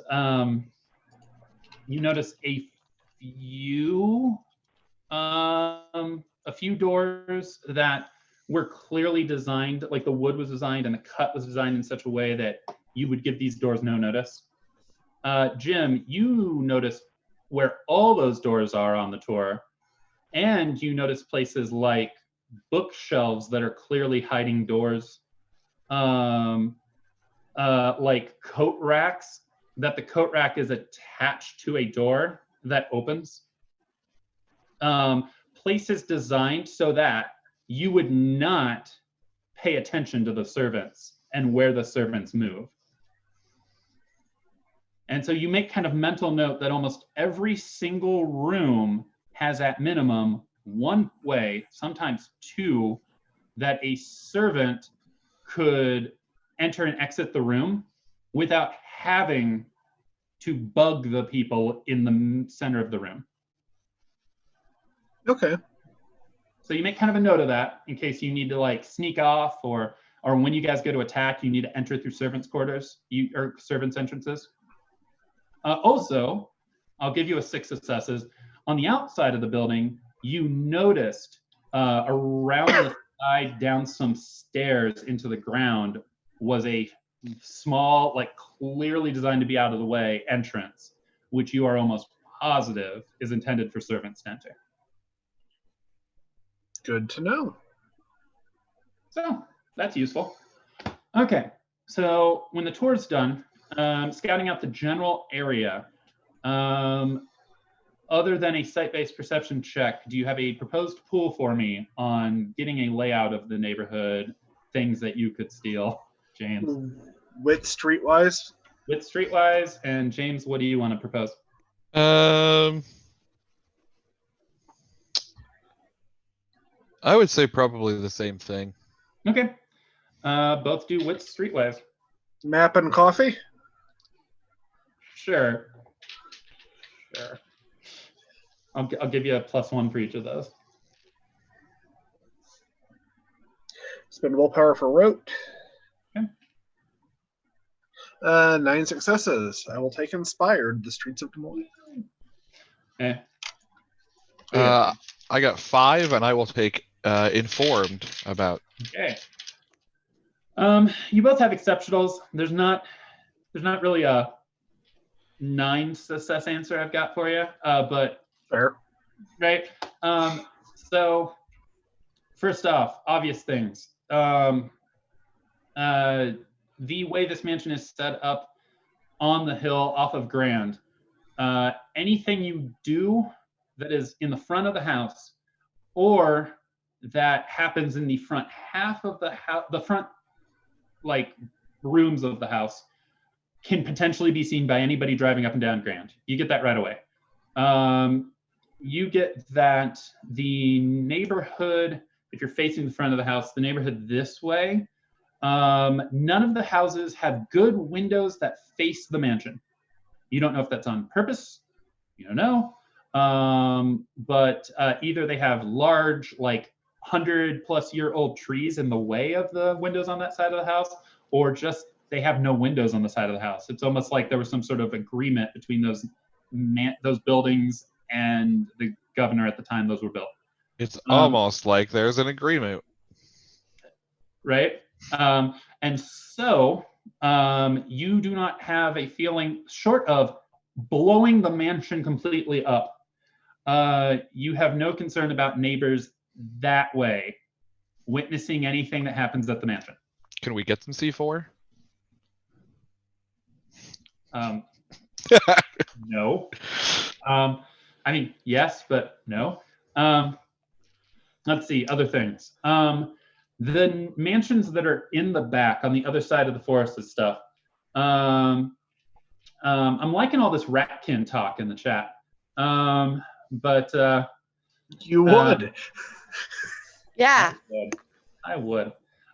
you notice a few doors that were clearly designed, like the wood was designed and the cut was designed in such a way that you would give these doors no notice. Jim, you notice where all those doors are on the tour, and you notice places like bookshelves that are clearly hiding doors, like coat racks that the coat rack is attached to a door that opens. Place is designed so that you would not pay attention to the servants and where the servants move. And so you make kind of mental note that almost every single room has at minimum one way, sometimes two, that a servant could enter and exit the room without having to bug the people in the center of the room. Okay. So you make kind of a note of that in case you need to like sneak off, or when you guys go to attack, you need to enter through servants' quarters, or servants' entrances. Also, I'll give you a 6 successes. On the outside of the building, you noticed around the side down some stairs into the ground was a small, like clearly designed to be out of the way entrance, which you are almost positive is intended for servants to enter. Good to know. So that's useful. Okay, so when the tour is done, scouting out the general area, other than a site-based perception check, do you have a proposed pool for me on getting a layout of the neighborhood, things that you could steal, James? With streetwise? With streetwise, and James, what do you want to propose? I would say probably the same thing. Okay, both do with streetwise. Map and coffee? Sure. I'll give you a +1 for each of those. Spend willpower for rote. Okay. 9 successes. I will take Inspired, the streets of Des Moines. Okay. I got 5, and I will take Informed about. Okay. You both have exceptionals. There's not really a 9 success answer I've got for you, but Fair. right. So first off, obvious things. The way this mansion is set up on the hill off of Grand, anything you do that is in the front of the house or that happens in the front half of the house, the front like rooms of the house, can potentially be seen by anybody driving up and down Grand. You get that right away. You get that the neighborhood, if you're facing the front of the house, the neighborhood this way, none of the houses have good windows that face the mansion. You don't know if that's on purpose. You don't know. But either they have large, like 100-plus-year-old trees in the way of the windows on that side of the house, or just they have no windows on the side of the house. It's almost like there was some sort of agreement between those buildings and the governor at the time those were built. It's almost like there's an agreement. Right? And so you do not have a feeling, short of blowing the mansion completely up, you have no concern about neighbors that way witnessing anything that happens at the mansion. Can we get some C4? No. I mean, yes, but no. Let's see, other things. The mansions that are in the back on the other side of the forest and stuff. I'm liking all this ratkin talk in the chat. But you would. Yeah. I would.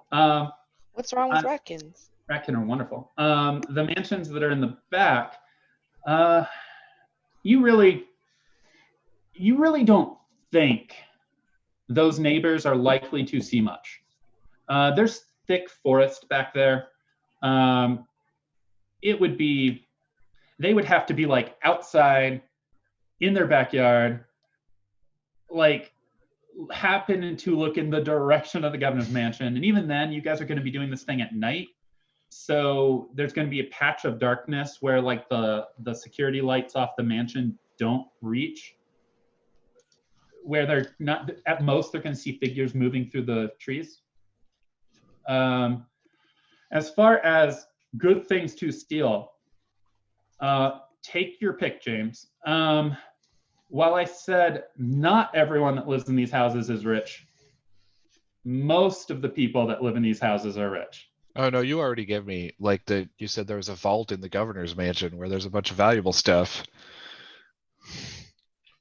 What's wrong with Ratkins? Ratkin are wonderful. The mansions that are in the back, you really don't think those neighbors are likely to see much. There's thick forest back there. They would have to be like outside in their backyard, like happen to look in the direction of the governor's mansion. And even then, you guys are going to be doing this thing at night. So there's going to be a patch of darkness where like the security lights off the mansion don't reach, where they're not, at most they're going to see figures moving through the trees. As far as good things to steal, Take your pick, James. While I said not everyone that lives in these houses is rich, most of the people that live in these houses are rich. Oh no, you already gave me you said there was a vault in the governor's mansion where there's a bunch of valuable stuff.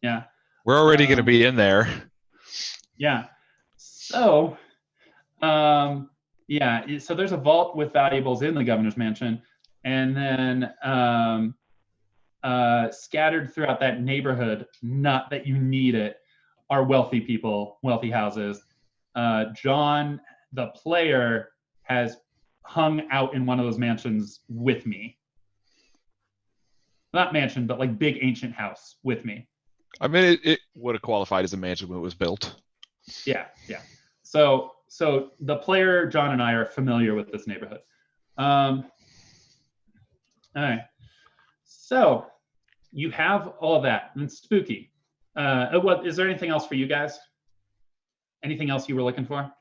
Yeah. We're already going to be in there. Yeah. So, so there's a vault with valuables in the governor's mansion, and then scattered throughout that neighborhood, not that you need it, are wealthy people, wealthy houses. John, the player, has hung out in one of those mansions with me. Not mansion, but like big ancient house with me. I mean, it would have qualified as a mansion when it was built. Yeah. So the player, John, and I are familiar with this neighborhood. All right. So you have all of that, and it's spooky. What is there anything else for you guys? Anything else you were looking for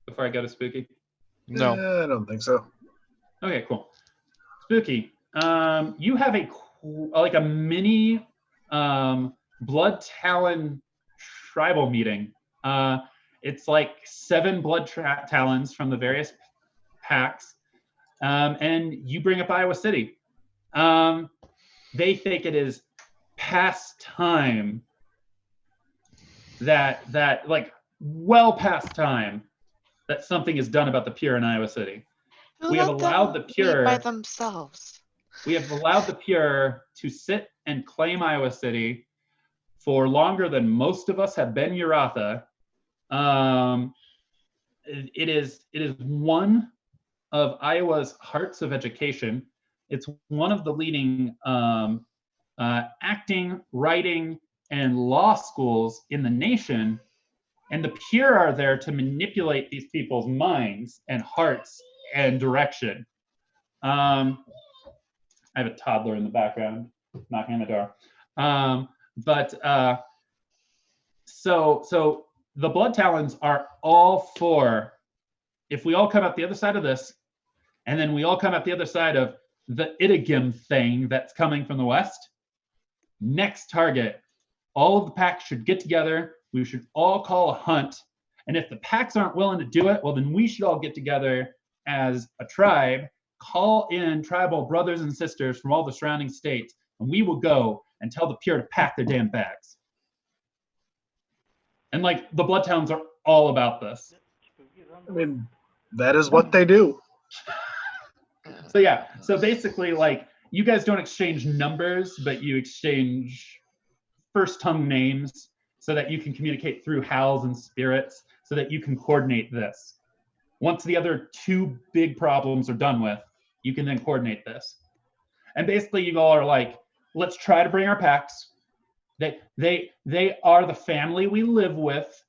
before I go to spooky? No. I don't think so. Okay, cool. Spooky. You have a mini Blood Talon tribal meeting. It's like 7 Blood Talons from the various packs, and you bring up Iowa City. They think it is past time that like well past time that something is done about the Pure in Iowa City. We have allowed the Pure by themselves. We have allowed the Pure to sit and claim Iowa City for longer than most of us have been Uratha. It is one of Iowa's hearts of education. It's one of the leading acting, writing, and law schools in the nation. And the Pure are there to manipulate these people's minds and hearts and direction. I have a toddler in the background knocking on the door. So the Blood Talons are all for, if we all come out the other side of this, and then we all come out the other side of the Idigim thing that's coming from the west, next target, all of the packs should get together. We should all call a hunt. And if the packs aren't willing to do it, well, then we should all get together as a tribe, call in tribal brothers and sisters from all the surrounding states, and we will go and tell the Pure to pack their damn bags. And like the Blood Talons are all about this. I mean, that is what they do. So yeah, so basically like you guys don't exchange numbers, but you exchange first tongue names so that you can communicate through howls and spirits so that you can coordinate this. Once the other 2 big problems are done with, you can then coordinate this. And basically you all are like, let's try to bring our packs. They are the family we live with.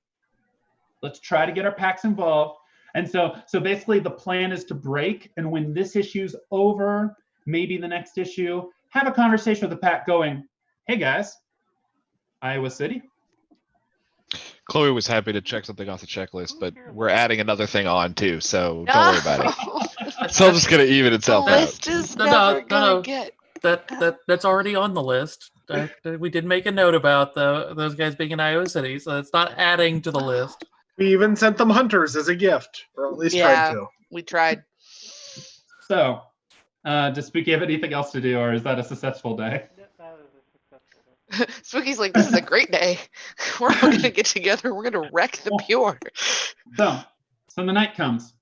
Let's try to get our packs involved. And so basically the plan is to break, and when this issue's over, maybe the next issue, have a conversation with the pack going, hey guys, Iowa City. Chloe was happy to check something off the checklist, but we're adding another thing on too, so don't worry about it. It's all just gonna even itself The out. list is never gonna get. That's already on the list. We did make a note about those guys being in Iowa City, so it's not adding to the list. We even sent them hunters as a gift, or at least tried to. We tried. So, does Spooky have anything else to do, or is that a successful day? That is a successful day. Spooky's like, this is a great day. We're all gonna get together. We're gonna wreck the Pure. So the night comes.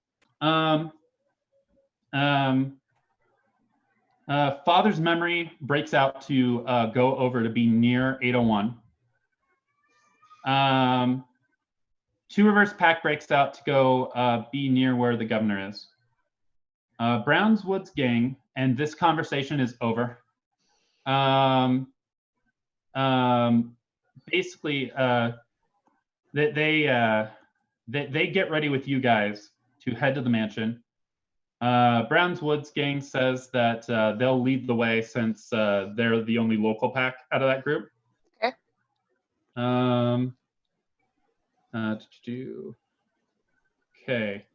Father's memory breaks out to go over to be near 801. Two Reverse Pack breaks out to go be near where the governor is. Brown's Woods gang, and this conversation is over. Basically, they get ready with you guys to head to the mansion. Brown's Woods gang says that they'll lead the way since they're the only local pack out of that group. Okay. Okay.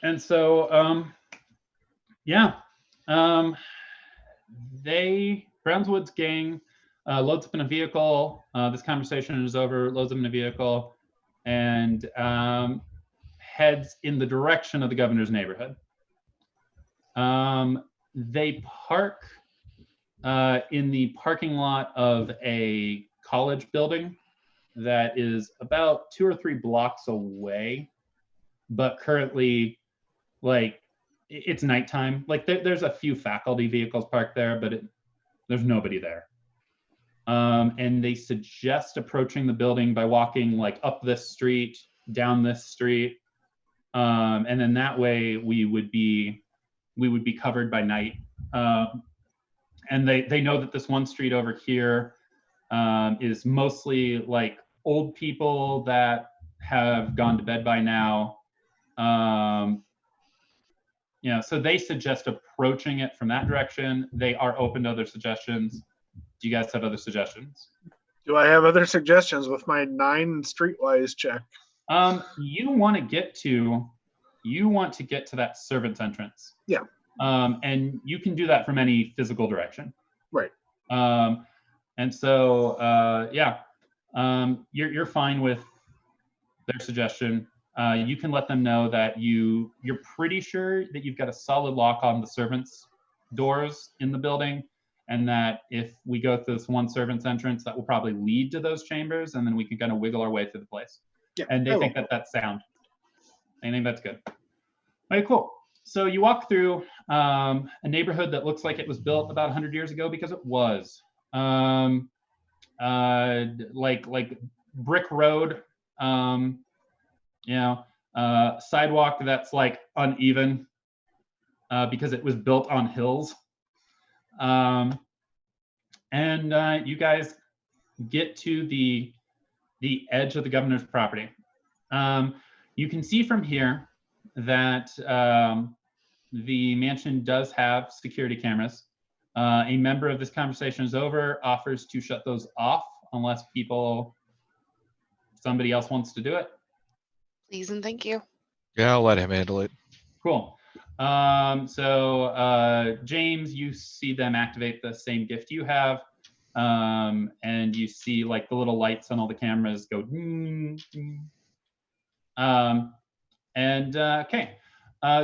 And so, yeah. Brownswood's gang loads up in a vehicle. This conversation is over, loads up in a vehicle, and heads in the direction of the governor's neighborhood. They park in the parking lot of a college building that is about 2 or 3 blocks away, but currently, like, it's nighttime. Like, there's a few faculty vehicles parked there, but there's nobody there. And they suggest approaching the building by walking like up this street, down this street, and then that way we would be covered by night. And they know that this one street over here is mostly like old people that have gone to bed by now. So they suggest approaching it from that direction. They are open to other suggestions. Do you guys have other suggestions? Do I have other suggestions with my 9 streetwise check? You want to get to that servant's entrance. Yeah. And you can do that from any physical direction. Right. And so you're fine with their suggestion. You can let them know that you're pretty sure that you've got a solid lock on the servants' doors in the building, and that if we go through this one servant's entrance, that will probably lead to those chambers, and then we can kind of wiggle our way through the place. Yeah, and they think that that's sound. They think that's good. All right, cool. So you walk through a neighborhood that looks like it was built about 100 years ago, because it was. Like brick road, sidewalk that's like uneven because it was built on hills. And you guys get to the edge of the governor's property. You can see from here that the mansion does have security cameras. A member of this conversation is over, offers to shut those off unless somebody else wants to do it. Please and thank you. Yeah, I'll let him handle it. Cool. James, you see them activate the same gift you have, and you see like the little lights on all the cameras go. Okay,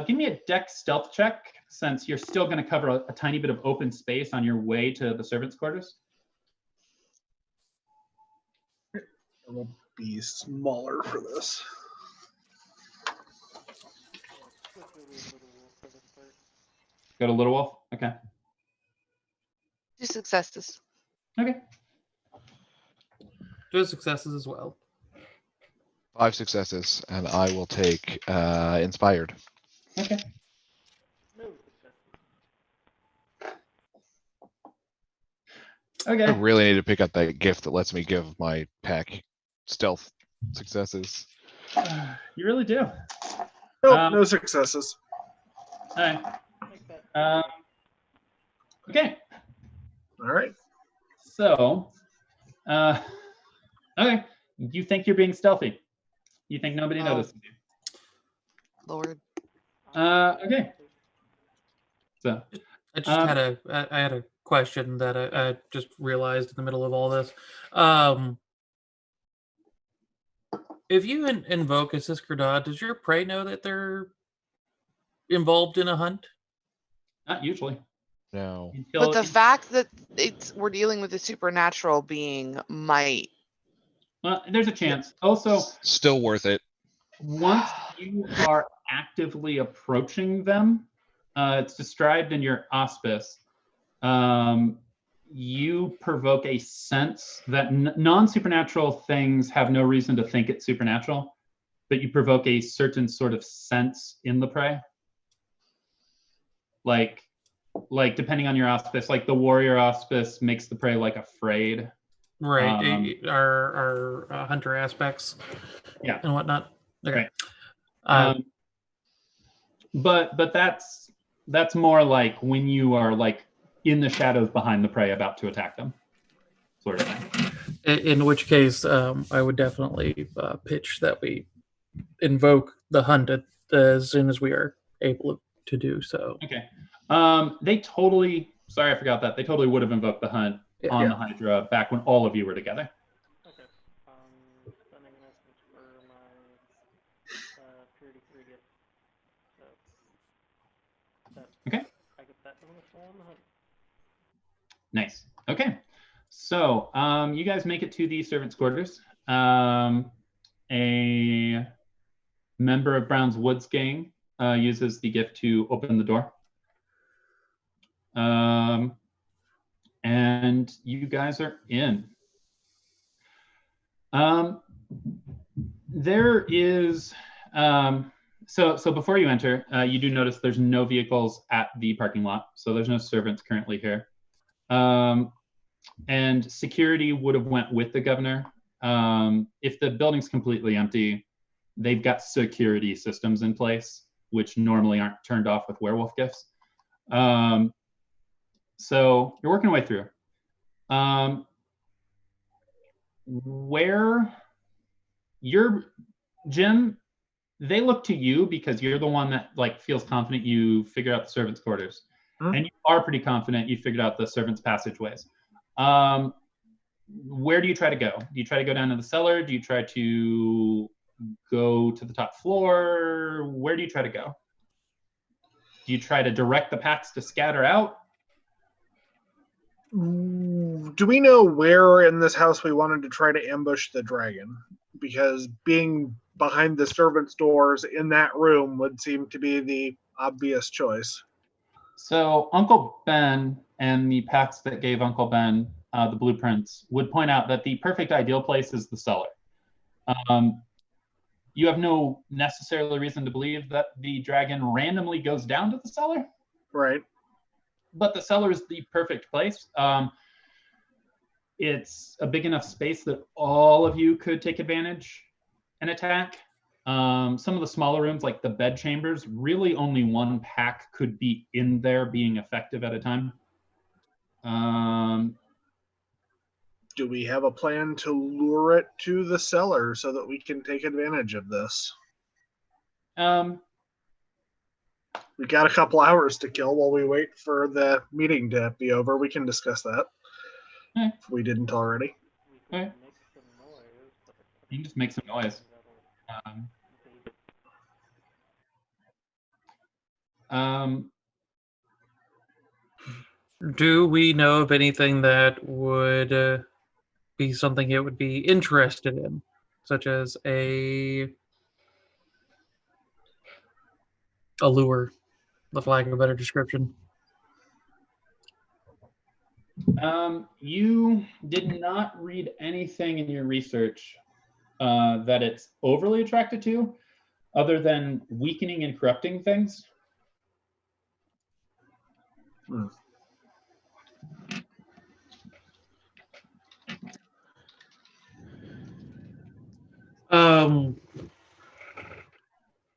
give me a dex stealth check, since you're still going to cover a tiny bit of open space on your way to the servants' quarters. It will be smaller for this. Go to Little Wolf. Okay. 2 successes. Okay. 2 successes as well. 5 successes, and I will take inspired. Okay. No success. Okay. I really need to pick up that gift that lets me give my pack stealth successes. You really do. Nope, no successes. All right. Make that. Okay. All right. So, okay. You think you're being stealthy. You think nobody notices you. Lord. Okay. So, I just had a question that I just realized in the middle of all this. If you invoke a Siskerdad, does your prey know that they're involved in a hunt? not usually. No. Until But the fact that we're dealing with a supernatural being might. well, there's a chance. Also, Still worth it. once you are actively approaching them, it's described in your auspice. You provoke a sense that non-supernatural things have no reason to think it's supernatural, but you provoke a certain sort of sense in the prey. Like depending on your auspice, like the warrior auspice makes the prey like afraid. Right. Our hunter aspects. Yeah. And whatnot. Okay. Right. But that's more like when you are like in the shadows behind the prey about to attack them, sort of thing. In which case, I would definitely pitch that we invoke the hunt as soon as we are able to do so. Okay. They totally. Sorry, I forgot that. They totally would have invoked the hunt on the Hydra back when all of you were together. Okay. Sending a message for my purity 3 gift. So that Okay. I get that bonus while on the hunt. Nice. Okay. So you guys make it to the servants' quarters. A member of Brown's Woods gang uses the gift to open the door. And you guys are in. There is, so before you enter, you do notice there's no vehicles at the parking lot. So there's no servants currently here. And security would have went with the governor. If the building's completely empty, they've got security systems in place, which normally aren't turned off with werewolf gifts. So you're working your way through. Where you're, Jim, they look to you because you're the one that like feels confident you figured out the servants' quarters. And you are pretty confident you figured out the servants' passageways. Where do you try to go? Do you try to go down to the cellar? Do you try to go to the top floor? Where do you try to go? Do you try to direct the packs to scatter out? Do we know where in this house we wanted to try to ambush the dragon? Because being behind the servants' doors in that room would seem to be the obvious choice. So Uncle Ben and the packs that gave Uncle Ben the blueprints would point out that the perfect ideal place is the cellar. You have no necessarily reason to believe that the dragon randomly goes down to the cellar. Right. But the cellar is the perfect place. It's a big enough space that all of you could take advantage and attack. Some of the smaller rooms, like the bed chambers, really only one pack could be in there being effective at a time. Do we have a plan to lure it to the cellar so that we can take advantage of this? We've got a couple hours to kill while we wait for the meeting to be over. We can discuss that if we didn't already. We Okay. could make some noise, but You can just make some noise. Do we know of anything that would be something it would be interested in, such as a lure, the lack of a better description? You did not read anything in your research that it's overly attracted to, other than weakening and corrupting things.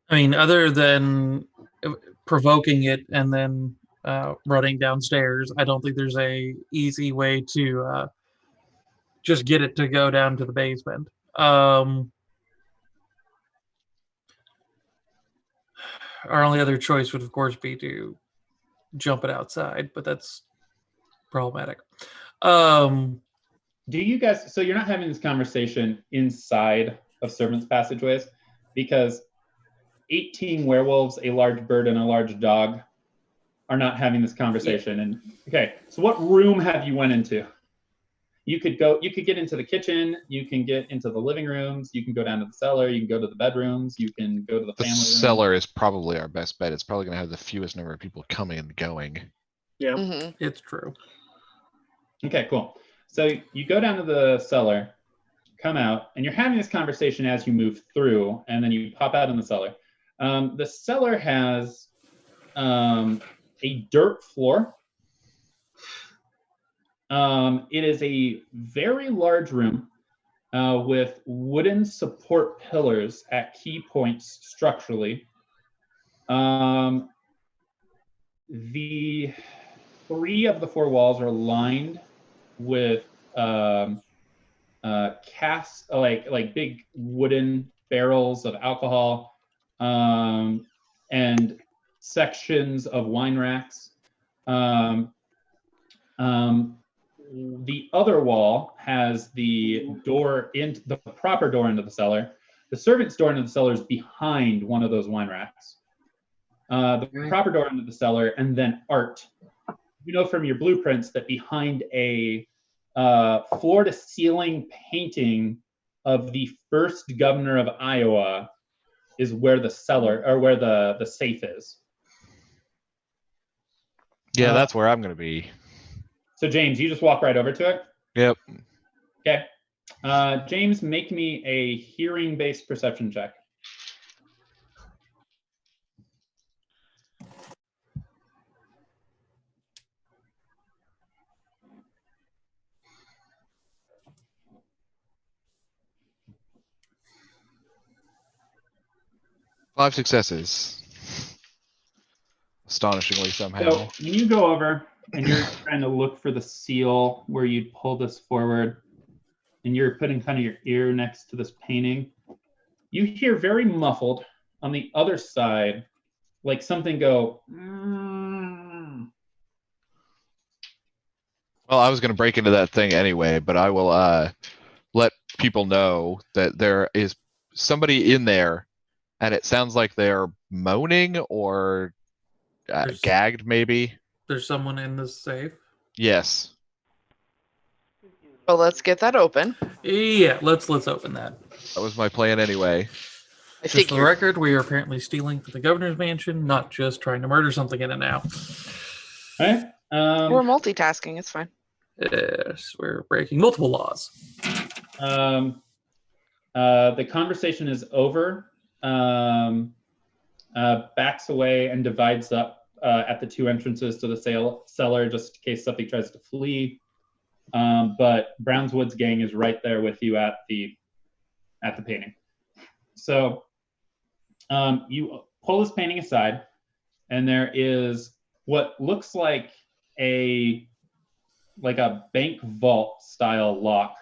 I mean, other than provoking it and then running downstairs, I don't think there's a easy way to just get it to go down to the basement. Our only other choice would, of course, be to jump it outside, but that's problematic. Do you guys, so you're not having this conversation inside of servants' passageways, because 18 werewolves, a large bird, and a large dog are not having this conversation. And okay, so what room have you went into? You could get into the kitchen, you can get into the living rooms, you can go down to the cellar, you can go to the bedrooms, you can go to the The family room. cellar is probably our best bet. It's probably going to have the fewest number of people coming and going. Yeah. Mm-hmm. It's true. Okay, cool. So you go down to the cellar, come out, and you're having this conversation as you move through, and then you pop out in the cellar. The cellar has a dirt floor. It is a very large room with wooden support pillars at key points structurally. The 3 of the 4 walls are lined with cast, like big wooden barrels of alcohol, and sections of wine racks The other wall has the door into the proper door into the cellar. The servant's door into the cellar is behind one of those wine racks. The proper door into the cellar, and then art. You know from your blueprints that behind a floor-to-ceiling painting of the first governor of Iowa is where the cellar or where the safe is. Yeah, that's where I'm going to be. So James, you just walk right over to it. Yep. Okay. James, make me a hearing-based perception check. Five successes. Astonishingly somehow. So when you go over and you're trying to look for the seal where you'd pull this forward, and you're putting kind of your ear next to this painting, you hear very muffled on the other side, like something go. Well, I was going to break into that thing anyway, but I will let people know that there is somebody in there, and it sounds like they're moaning or gagged, maybe. There's someone in the safe. Yes. Well, let's get that open. Yeah, let's open that. That was my plan anyway. I Just for the figured. record, we are apparently stealing from the governor's mansion, not just trying to murder something in it now. All right. We're multitasking. It's fine. Yes, we're breaking multiple laws. The conversation is over. Backs away and divides up at the two entrances to the cellar, just in case something tries to flee. But Brownswood's gang is right there with you at the painting. So you pull this painting aside, and there is what looks like a bank vault style lock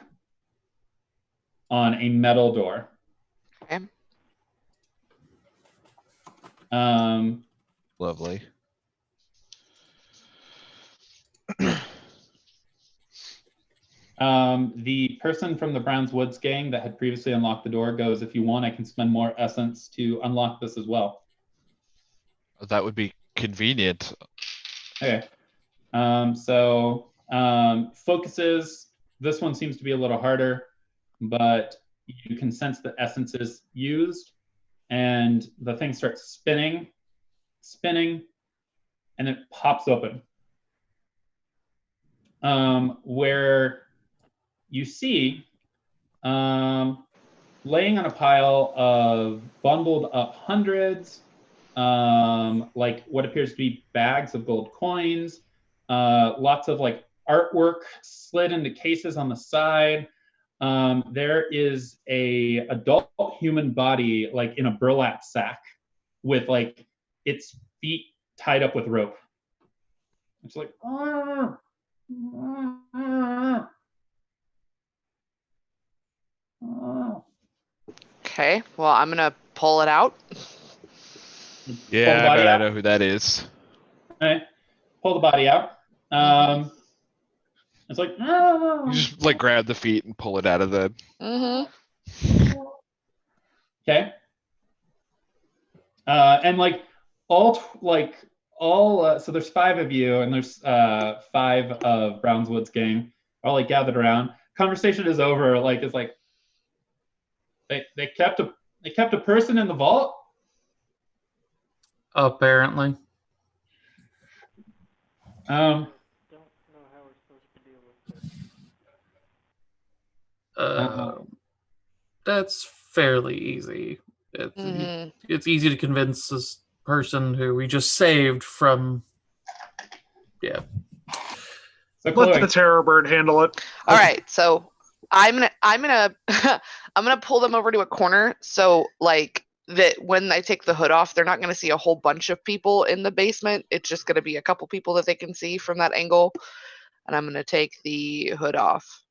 on a metal door. Okay. Lovely. The person from the Brownswoods gang that had previously unlocked the door goes, "If you want, I can spend more essence to unlock this as well." That would be convenient. Okay. Focuses. This one seems to be a little harder, but you can sense the essences used, and the thing starts spinning, and it pops open. Where you see, laying on a pile of bundled up hundreds, like what appears to be bags of gold coins, lots of like artwork slid into cases on the side. There is a adult human body like in a burlap sack with like its feet tied up with rope. It's like, Okay. Well, I'm gonna pull it out. Yeah, Pull the I bet body I out. know who that is. All right, pull the body out. It's like, You just like grab the feet and pull it out of the. Mm-hmm. okay. And like all, so there's 5 of you, and there's 5 of Brownswood's gang all like gathered around. Conversation is over. Like it's like they kept a person in the vault. Apparently. Don't know how we're supposed to deal with this. That's fairly easy. Mhm. It's easy to convince this person who we just saved from. Yeah. So Let Chloe, the terror bird handle it. All right. So I'm gonna I'm gonna pull them over to a corner. So like that when I take the hood off, they're not gonna see a whole bunch of people in the basement. It's just gonna be a couple people that they can see from that angle. And I'm gonna take the hood off.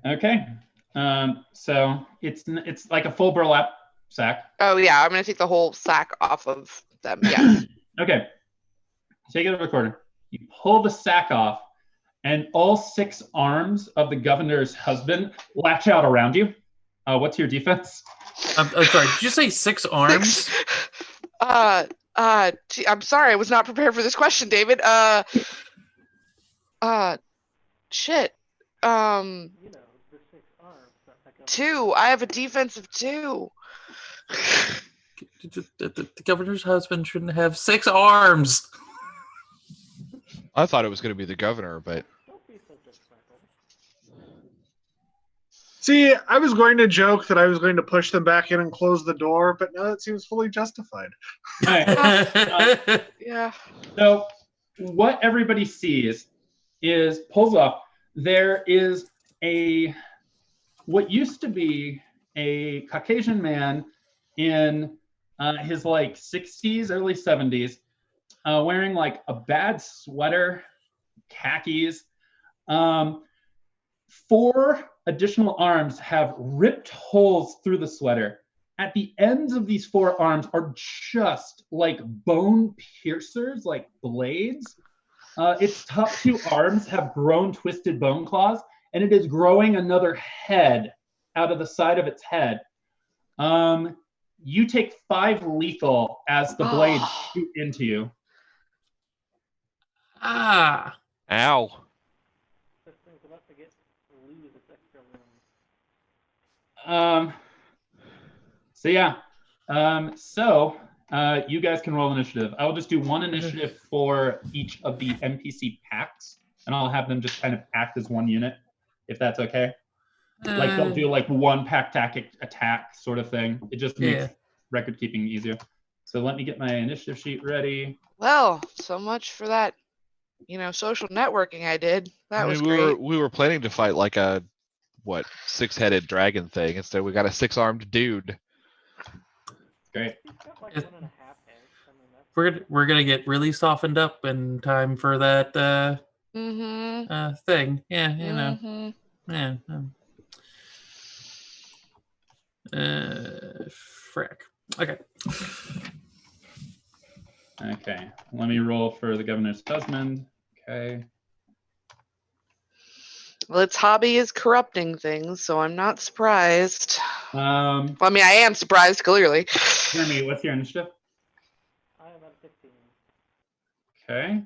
okay. So it's like a full burlap sack. Oh yeah, I'm gonna take the whole sack off of them. Yes. Okay. take it to the corner. You pull the sack off, and all 6 arms of the governor's husband latch out around you. What's your defense? I'm sorry. Did you say 6 arms? I'm sorry, I was not prepared for this question, David. Shit. You know, the 6 arms. Not like a 2. I have a defense of 2. The governor's husband shouldn't have 6 arms. I thought it was going to be the governor, but Don't be so judgmental. See, I was going to joke that I was going to push them back in and close the door, but now that seems fully justified. All right. Yeah. So what everybody sees is pulls up. There is what used to be a Caucasian man in his like 60s, early 70s, wearing like a bad sweater, khakis. 4 additional arms have ripped holes through the sweater. At the ends of these 4 arms are just like bone piercers, like blades. Its top 2 arms have grown twisted bone claws, and it is growing another head out of the side of its head. You take 5 lethal as the blades shoot into you. Ah. ow. This thing's about to lose its extra limb. So yeah. So you guys can roll initiative. I will just do 1 initiative for each of the NPC packs, and I'll have them just kind of act as 1 unit, if that's okay. Like they'll do like 1 pack tactic attack sort of thing. It just makes record keeping easier. So let me get my initiative sheet ready. Well, so much for that, social networking I did. That was great. we were planning to fight like a 6-headed dragon thing. Instead, we got a 6-armed dude. Great. He's got like It- 1.5 heads. I mean, that's We're gonna get really softened up in time for that Mm-hmm. thing. Yeah, you know. Mhm. Yeah. Frick. Okay. Okay. Let me roll for the governor's husband. Okay. Well, its hobby is corrupting things, so I'm not surprised. Um, Well, I mean, I am surprised, clearly. Jeremy, what's your initiative? I am at 15. Okay.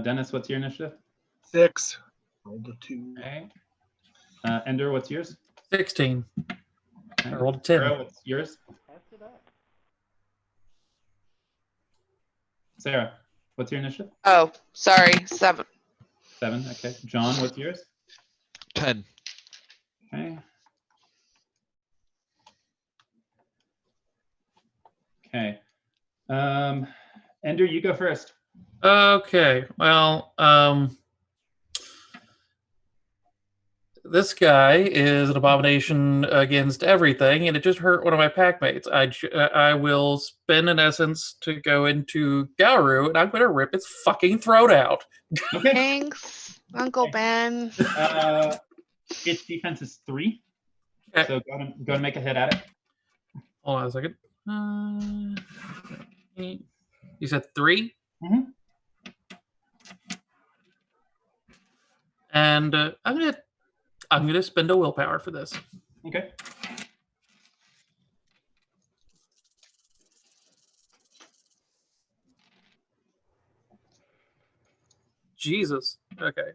Dennis, what's your initiative? 6. Rolled a 2. Okay. Ender, what's yours? 16. Okay. I rolled a 10. Sarah, what's yours? As did I. Sarah, what's your initiative? Oh, sorry, 7. 7. Okay. John, what's yours? 10. Okay. Okay. Ender, you go first. Okay. Well, this guy is an abomination against everything, and it just hurt one of my packmates. I will spend an essence to go into Gauru, and I'm going to rip its fucking throat out. Okay. Thanks, Uncle Ben. Its defense is 3. Okay. So go and make a hit at it. Hold on a second. You said 3? Mhm. And I'm gonna spend a willpower for this. Okay. Jesus. Okay.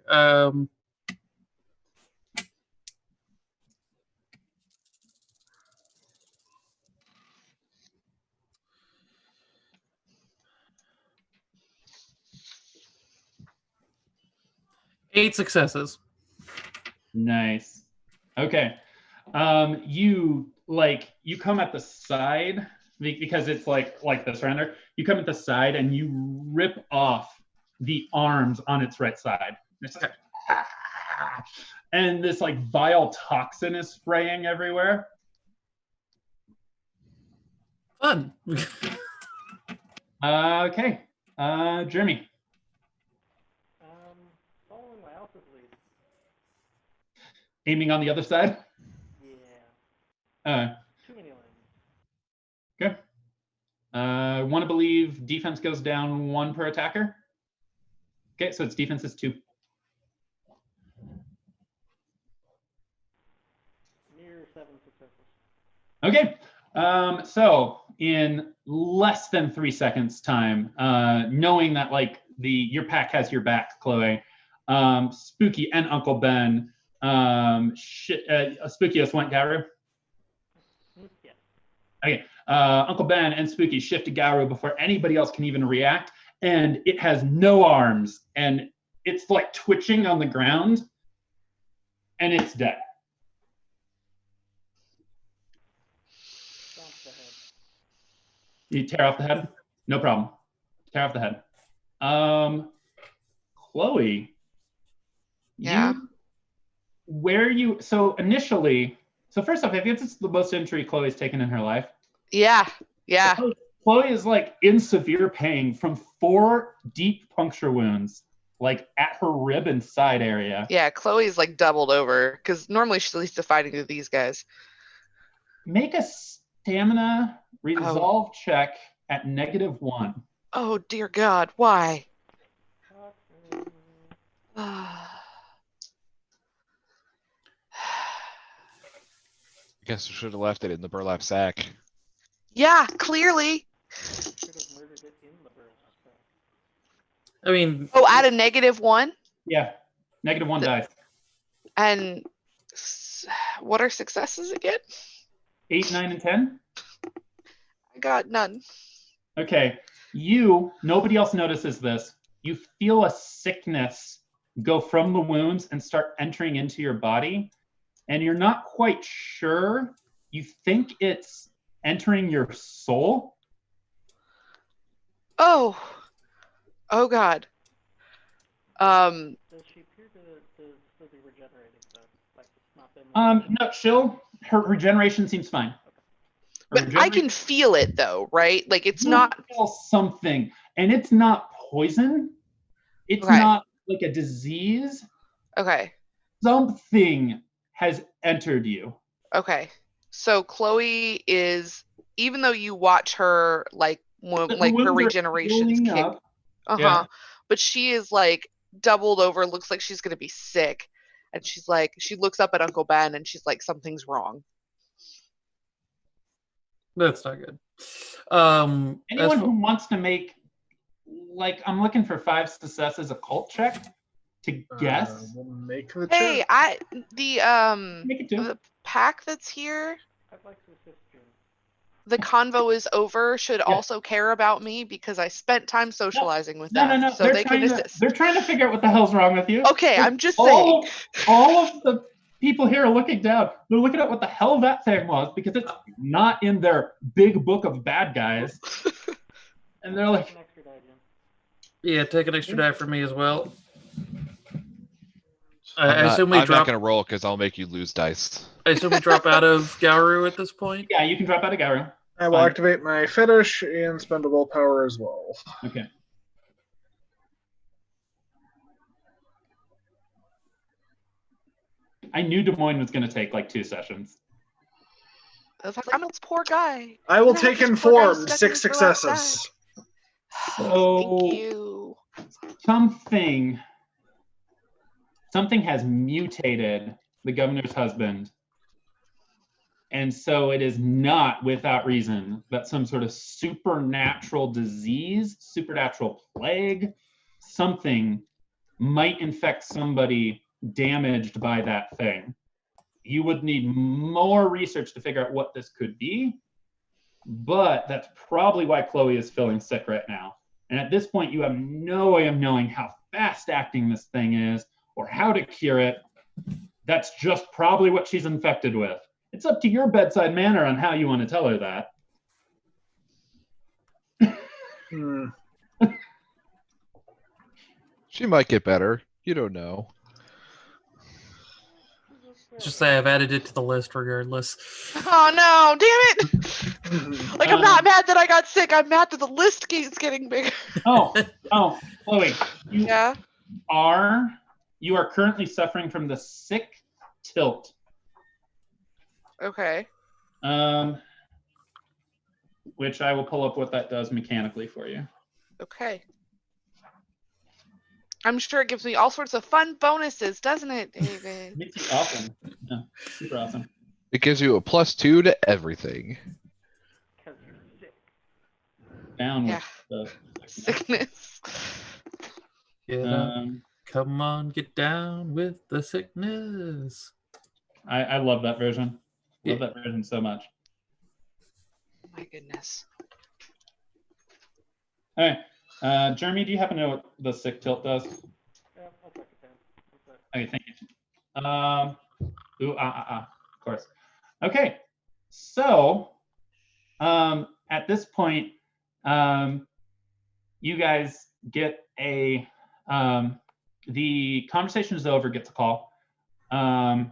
8 successes. Nice. Okay. You come at the side because it's like the surrender. You come at the side and you rip off the arms on its right side. And this like vile toxin is spraying everywhere. Fun. Okay. Jeremy. Following my alpha's lead. Aiming on the other side. Yeah. Too many lanes. Okay. Want to believe defense goes down 1 per attacker? Okay, so its defense is 2. Near 7 successes. Okay, so in less than 3 seconds time, knowing that like your pack has your back, Chloe, Spooky and Uncle Ben, Spooky just went Garu. Yeah. Okay, Uncle Ben and Spooky shift to Garu before anybody else can even react, and it has no arms, and it's like twitching on the ground, and it's dead. Stomp the head. You tear off the head? No problem. Tear off the head. Chloe, Yeah. so initially, so first off, I think this is the most injury Chloe's taken in her life. Yeah. Yeah. Chloe is like in severe pain from 4 deep puncture wounds, like at her rib and side area. Yeah. Chloe's like doubled over because normally she's used to fighting with these guys. Make a stamina resolve check at -1. Oh dear God, why? I guess we should have left it in the burlap sack. Yeah, clearly. Should have murdered it in the burlap sack. I mean, Oh, add a -1? Yeah, -1 dice. And what are successes again? 8, 9, and 10. I got none. Okay, nobody else notices this. You feel a sickness go from the wounds and start entering into your body, and you're not quite sure. You think it's entering your soul. Oh God. Does she appear to still be regenerating though? Like it's not been. No, her regeneration seems fine. Her But I can feel it though, right? Like it's you not. feel something, and it's not poison. It's Okay. not like a disease. Okay. Something has entered you. Okay. So Chloe is, even though you watch her like her wounds are regenerations healing kick. up. Yeah. But she is like doubled over, looks like she's gonna be sick. And she's like, she looks up at Uncle Ben and she's like, something's wrong. that's not good. Anyone who wants to make, like, I'm looking for 5 successes occult check to guess. We'll make the Hey, check. Make it 2. the pack that's here, I'd like to assist Jim. the convo is over, should also care about me because I spent time socializing with them. No. So they can assist. They're trying to figure out what the hell's wrong with you. Okay, I'm just saying. All of the people here are looking down. They're looking at what the hell that thing was because it's not in their big book of bad guys. And they're like, An extra die, Jim. Yeah, take an extra die for me as well. I'm I not, assume we I'm not drop. gonna roll because I'll make you lose dice. I assume we drop out of Gauru at this point. yeah, you can drop out of Garu. I will Fine. activate my fetish and spend a willpower as well. Okay. I knew Des Moines was going to take like 2 sessions. I'm this poor guy. I will No, take this poor guy's informed. stuck 6 in his burlap successes. So Thank you. something has mutated the governor's husband. And so it is not without reason that some sort of supernatural disease, supernatural plague, something might infect somebody damaged by that thing. You would need more research to figure out what this could be, but that's probably why Chloe is feeling sick right now. And at this point, you have no way of knowing how fast acting this thing is or how to cure it. That's just probably what she's infected with. It's up to your bedside manner on how you want to tell her that. Hmm. She might get better. You don't know. Just say I've added it to the list regardless. Oh no, damn it! Like I'm not mad that I got sick. I'm mad that the list keeps getting bigger. Oh, Chloe, Yeah. you are currently suffering from the sick tilt. Okay. Which I will pull up what that does mechanically for you. Okay. I'm sure it gives me all sorts of fun bonuses, doesn't it, David? Makes you awesome. Yeah, super awesome. It gives you a +2 to everything. Because you're sick. Down Yeah. with Sickness. Get the. up. Come on, get down with the sickness. I love that version. Love Yeah. that version so much. Oh my goodness. All right, Jeremy, do you happen to know what the sick tilt does? Yeah, I'll take a 10. What's that? Okay, thank you. Of course. Okay, so at this point, you guys get a the conversation is over, gets a call, and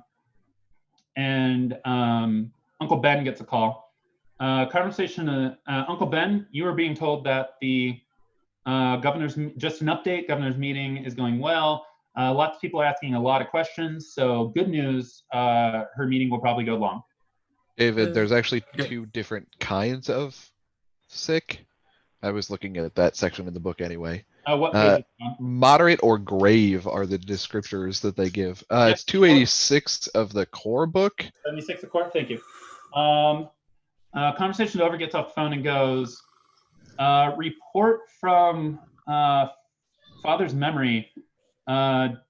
Uncle Ben gets a call. Uncle Ben, you are being told that the governor's, just an update, governor's meeting is going well. Lots of people are asking a lot of questions, so good news, her meeting will probably go long. David, there's actually Yeah. 2 different kinds of sick. I was looking at that section in the book anyway. What page is it on? Moderate or grave are the descriptors that they give. It's 286 of the core book. 76 of court, thank you. Conversation over, gets off the phone and goes, report from father's memory. The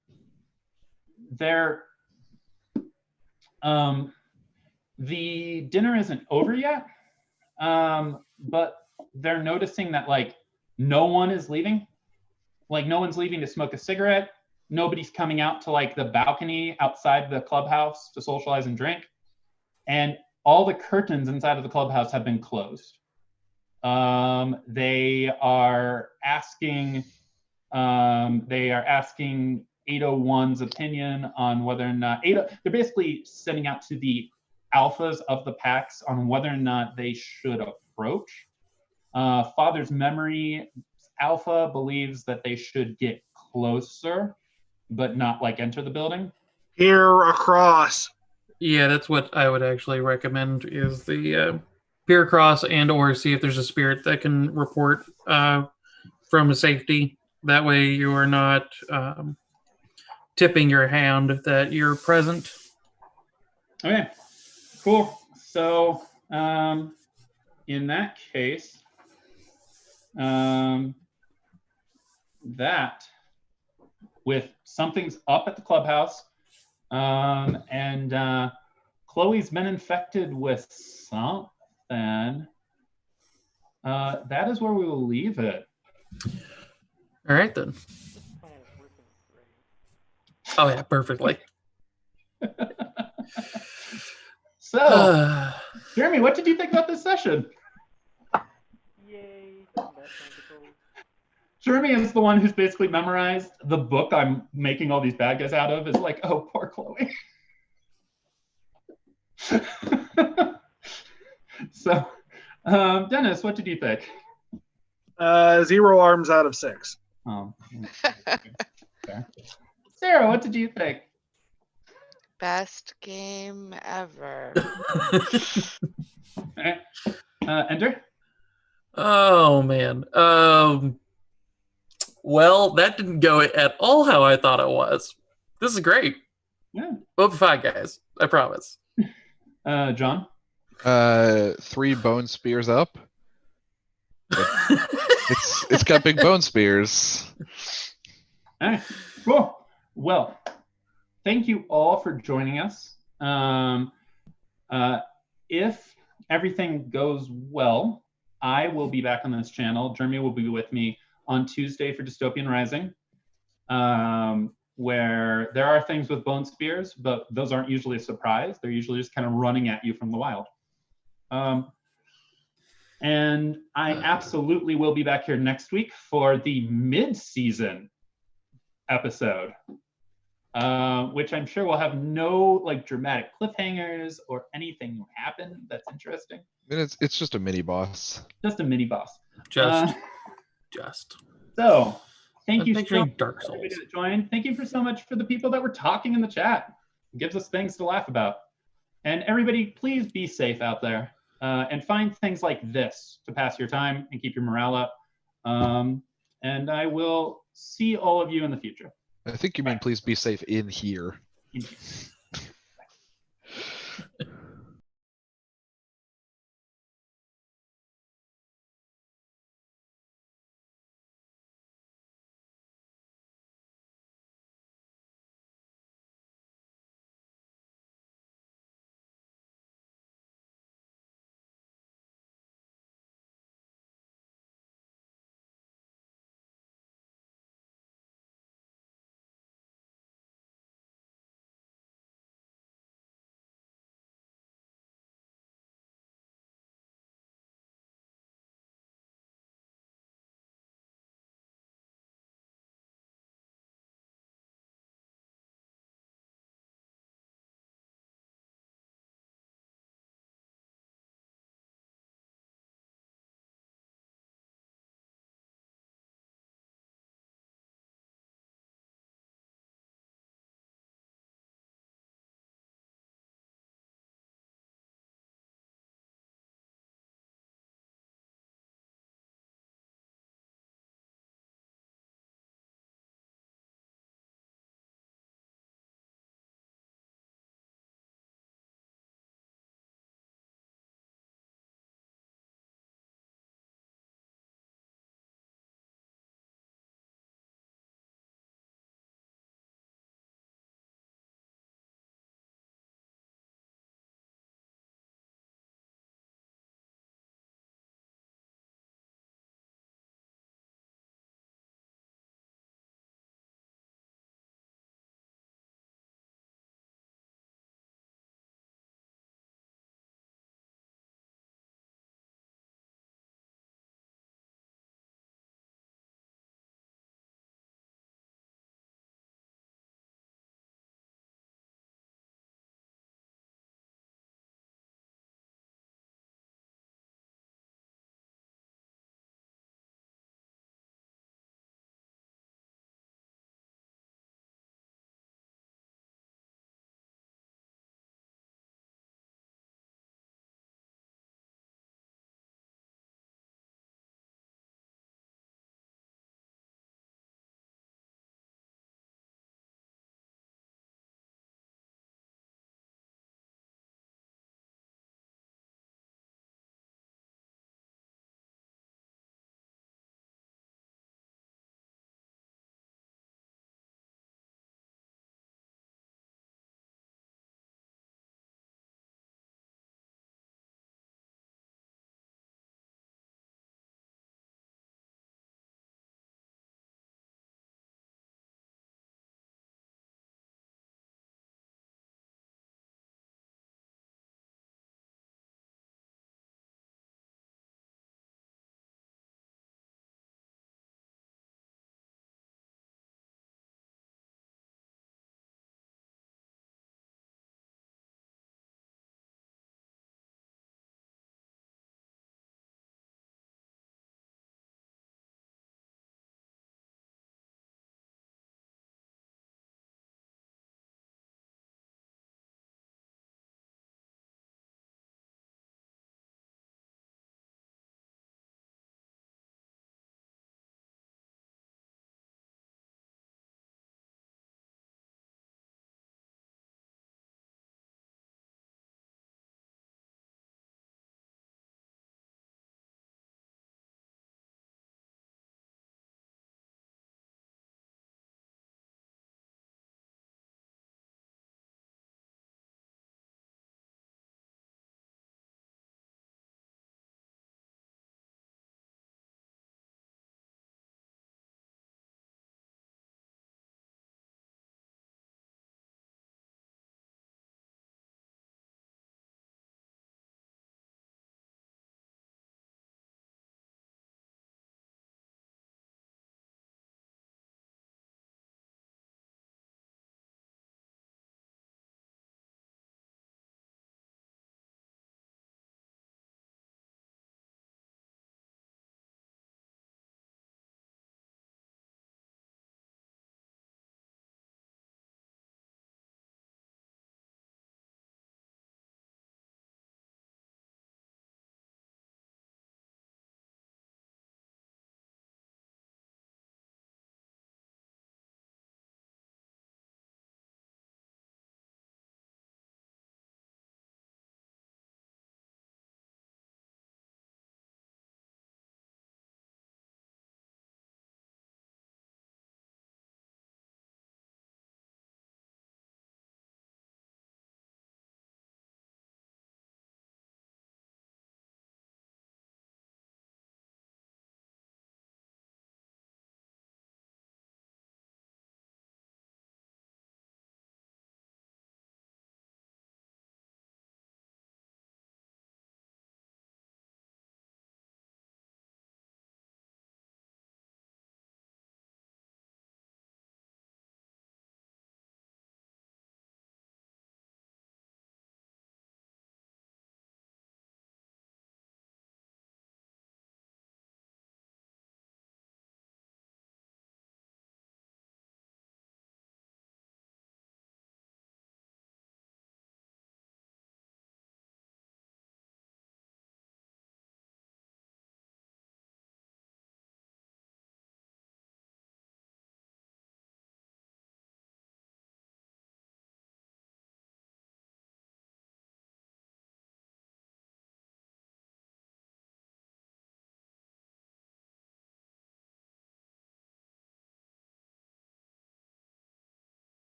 dinner isn't over yet, but they're noticing that like no one is leaving. Like no one's leaving to smoke a cigarette. Nobody's coming out to like the balcony outside the clubhouse to socialize and drink. And all the curtains inside of the clubhouse have been closed. They are asking 801's opinion on whether or not they're basically sending out to the alphas of the packs on whether or not they should approach. Father's memory alpha believes that they should get closer, but not like enter the building. Here across. Yeah, that's what I would actually recommend is the peer cross and or see if there's a spirit that can report from safety. That way you are not tipping your hand that you're present. Okay, cool. So in that case, that with something's up at the clubhouse, and Chloe's been infected with something, that is where we will leave it. All right then. This plan is working great. Oh yeah, perfectly. So, Jeremy, what did you think about this session? Yay! Bad tentacles. Jeremy is the one who's basically memorized the book I'm making all these bad guys out of. Is like, oh, poor Chloe. So, Dennis, what did you think? 0 arms out of 6. Oh, okay. Sarah, what did you think? Best game ever. Okay. Ender? Oh man. Well, that didn't go at all how I thought it was. This is great. Yeah. Vote for 5 guys. I promise. John? 3 bone spears up. It's got big bone spears. All right, cool. Well, thank you all for joining us. If everything goes well, I will be back on this channel. Jeremy will be with me on Tuesday for Dystopian Rising, where there are things with bone spears, but those aren't usually a surprise. They're usually just kind of running at you from the wild. And I absolutely will be back here next week for the mid-season episode, which I'm sure will have no like dramatic cliffhangers or anything happen that's interesting. I mean, it's just a mini boss. Just a mini boss. Just. So, thank I'm you so picturing much Dark for everybody Souls. that joined. Thank you for so much for the people that were talking in the chat. It gives us things to laugh about. And everybody, please be safe out there and find things like this to pass your time and keep your morale up. and I will see all of you in the future. I think you mean please be safe in here. In here.